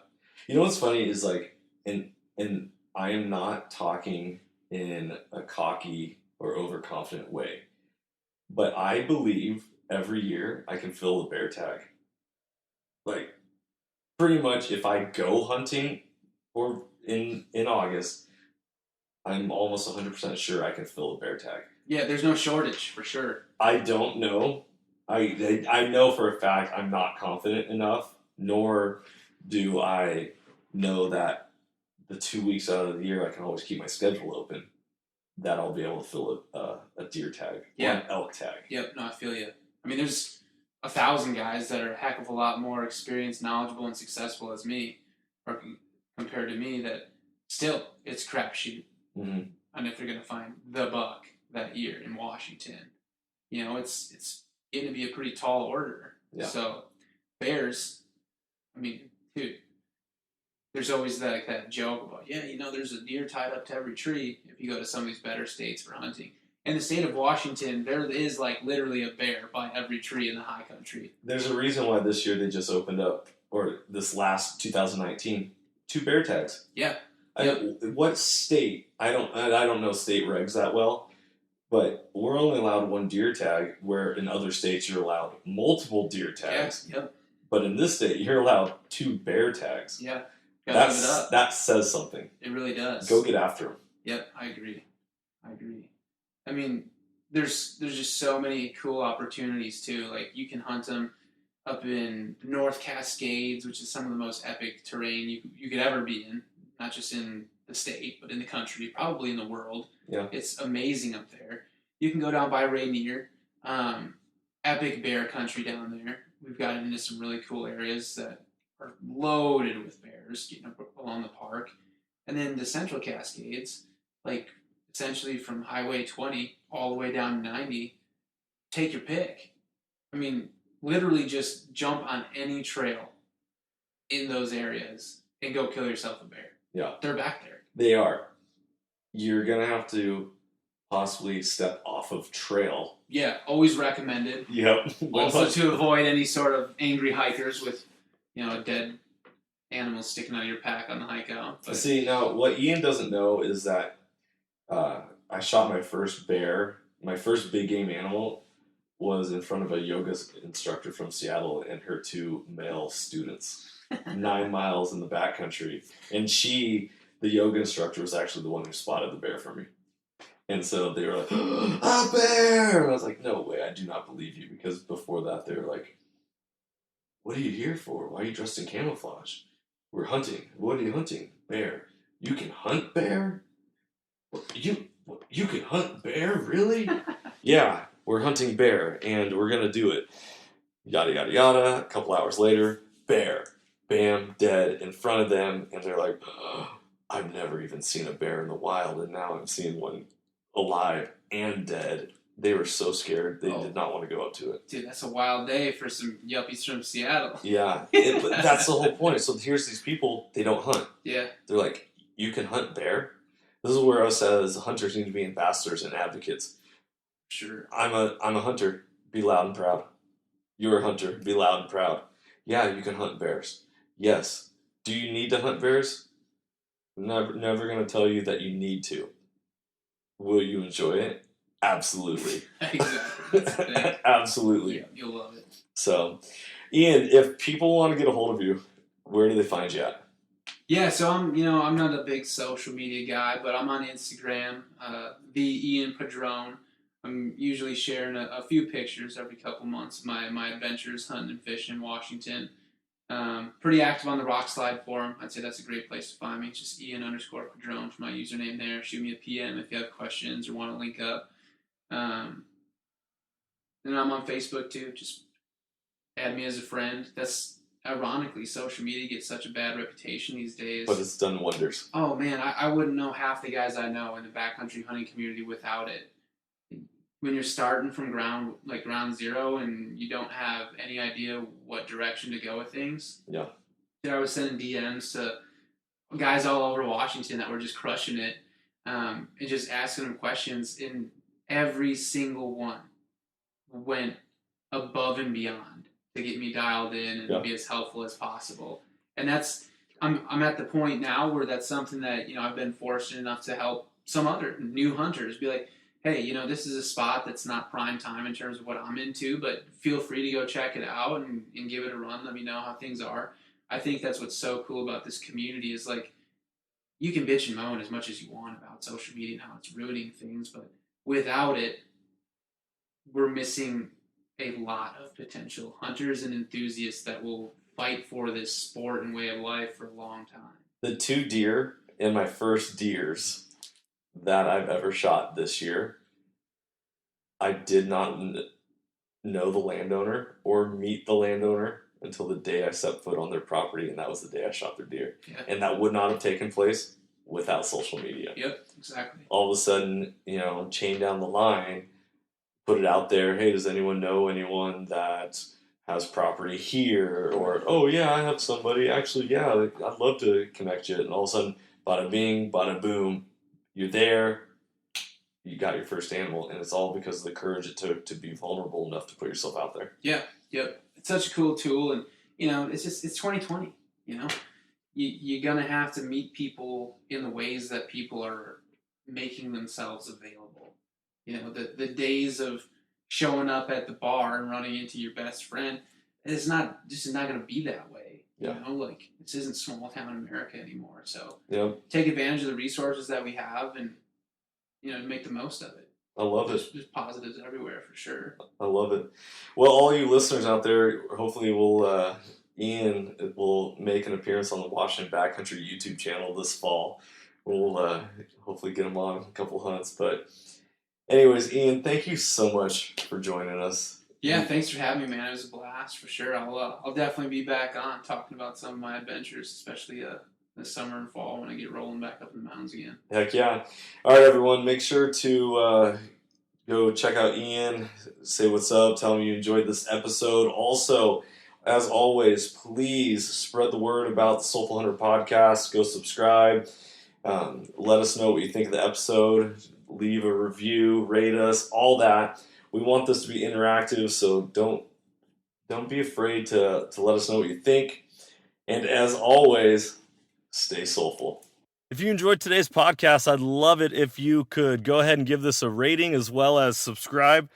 A: You know what's funny is like, and I am not talking in a cocky or overconfident way, but I believe every year I can fill a bear tag. Like, pretty much if I go hunting or in August, I'm almost 100% sure I can fill a bear tag.
B: Yeah, there's no shortage for sure.
A: I don't know. I know for a fact I'm not confident enough, nor do I know that the 2 weeks out of the year I can always keep my schedule open, that I'll be able to fill a deer tag or an elk tag.
B: Yep, no, I feel you. I mean, there's 1,000 guys that are a heck of a lot more experienced, knowledgeable, and successful as me, or compared to me, that still, it's crapshoot.
A: Mm-hmm.
B: And if they're going to find the buck that year in Washington, you know, it's going to be a pretty tall order.
A: Yeah.
B: So, bears, I mean, dude, there's always that joke about, yeah, you know, there's a deer tied up to every tree if you go to some of these better states for hunting. In the state of Washington, there is like literally a bear by every tree in the high country.
A: There's a reason why this year they just opened up, or this last 2019, 2 bear tags.
B: Yeah.
A: What state? I don't know state regs that well, but we're only allowed 1 deer tag, where in other states you're allowed multiple deer tags.
B: Yeah. Yep.
A: But in this state, you're allowed 2 bear tags.
B: Yeah.
A: That says something.
B: It really does.
A: Go get after them.
B: Yep, I agree. I mean, there's just so many cool opportunities too. Like, you can hunt them up in the North Cascades, which is some of the most epic terrain you could ever be in. Not just in the state, but in the country, probably in the world.
A: Yeah.
B: It's amazing up there. You can go down by Rainier, epic bear country down there. We've gotten into some really cool areas that are loaded with bears getting up along the park. And then the Central Cascades, like essentially from Highway 20 all the way down to 90, take your pick. I mean, literally just jump on any trail in those areas and go kill yourself a bear.
A: Yeah.
B: They're back there.
A: They are. You're going to have to possibly step off of trail.
B: Yeah, always recommended.
A: Yep.
B: Also to avoid any sort of angry hikers with, you know, a dead animal sticking out of your pack on the hike out. But
A: see, now, what Ian doesn't know is that I shot my first bear, my first big game animal, was in front of a yoga instructor from Seattle and her 2 male students, 9 miles in the backcountry. And the yoga instructor, was actually the one who spotted the bear for me. And so they were like, a bear! And I was like, no way, I do not believe you. Because before that, they were like, what are you here for? Why are you dressed in camouflage? We're hunting. What are you hunting? Bear. You can hunt bear? You can hunt bear? Really? Yeah, we're hunting bear, and we're going to do it. Yada, yada, yada. A couple hours later, bear. Bam, dead in front of them. And they're like, I've never even seen a bear in the wild, and now I'm seeing one alive and dead. They were so scared. They did not want to go up to it.
B: Dude, that's a wild day for some yuppies from Seattle.
A: Yeah, that's the whole point. So here's these people, they don't hunt.
B: Yeah.
A: They're like, you can hunt bear? This is where us as hunters need to be ambassadors and advocates.
B: Sure.
A: I'm a hunter. Be loud and proud. You're a hunter. Be loud and proud. Yeah, you can hunt bears. Yes. Do you need to hunt bears? Never going to tell you that you need to. Will you enjoy it? Absolutely.
B: Exactly.
A: Absolutely.
B: Yeah, you'll love it.
A: So, Ian, if people want to get a hold of you, where do they find you at?
B: Yeah, so I'm not a big social media guy, but I'm on Instagram, the Ian Padron. I'm usually sharing a few pictures every couple months of my adventures hunting and fishing in Washington. Pretty active on the Rock Slide forum. I'd say that's a great place to find me. It's just Ian_Padron for my username there. Shoot me a PM if you have questions or want to link up. And I'm on Facebook too. Just add me as a friend. That's ironically, social media gets such a bad reputation these days.
A: But it's done wonders.
B: Oh man, I wouldn't know half the guys I know in the backcountry hunting community without it. When you're starting from ground zero and you don't have any idea what direction to go with things.
A: Yeah.
B: I was sending DMs to guys all over Washington that were just crushing it, and just asking them questions, and every single one went above and beyond to get me dialed in and be as helpful as possible. And I'm at the point now where that's something that I've been fortunate enough to help some other new hunters be like, hey, this is a spot that's not prime time in terms of what I'm into, but feel free to go check it out and give it a run. Let me know how things are. I think that's what's so cool about this community is like, you can bitch and moan as much as you want about social media and how it's ruining things, but without it, we're missing a lot of potential hunters and enthusiasts that will fight for this sport and way of life for a long time.
A: The 2 deer in my first deers that I've ever shot this year, I did not know the landowner or meet the landowner until the day I set foot on their property, and that was the day I shot their deer.
B: Yeah.
A: And that would not have taken place without social media.
B: Yep, exactly.
A: All of a sudden, chain down the line, put it out there, hey, does anyone know anyone that has property here? Or, oh yeah, I have somebody, actually, yeah, I'd love to connect you. And all of a sudden, bada bing, bada boom, you're there, you got your first animal, and it's all because of the courage it took to be vulnerable enough to put yourself out there.
B: Yeah, yep. It's such a cool tool, and it's 2020. You're gonna have to meet people in the ways that people are making themselves available. The days of showing up at the bar and running into your best friend, it's not gonna be that way.
A: Yeah.
B: This isn't small town America anymore. So
A: take
B: advantage of the resources that we have and make the most of it.
A: I love it.
B: There's positives everywhere for sure.
A: I love it. Well, all you listeners out there, hopefully Ian will make an appearance on the Washington Backcountry YouTube channel this fall. We'll hopefully get him on a couple hunts. But anyways, Ian, thank you so much for joining us.
B: Yeah, thanks for having me, man. It was a blast for sure. I'll definitely be back on talking about some of my adventures, especially this summer and fall when I get rolling back up in the mountains again.
A: Heck yeah. All right, everyone, make sure to go check out Ian, say what's up, tell him you enjoyed this episode. Also, as always, please spread the word about the Soulful Hunter podcast. Go subscribe. Let us know what you think of the episode. Leave a review, rate us, all that. We want this to be interactive, so don't be afraid to let us know what you think. And as always, stay soulful. If you enjoyed today's podcast, I'd love it if you could go ahead and give this a rating as well as subscribe.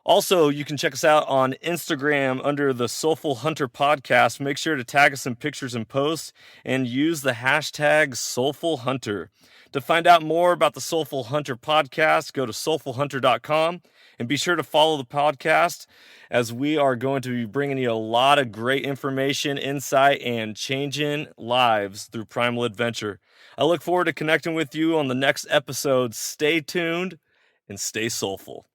A: Also, you can check us out on Instagram under the Soulful Hunter Podcast. Make sure to tag us in pictures and posts and use the hashtag Soulful Hunter. To find out more about the Soulful Hunter Podcast, go to soulfulhunter.com and be sure to follow the podcast as we are going to be bringing you a lot of great information, insight, and changing lives through primal adventure. I look forward to connecting with you on the next episode. Stay tuned and stay soulful.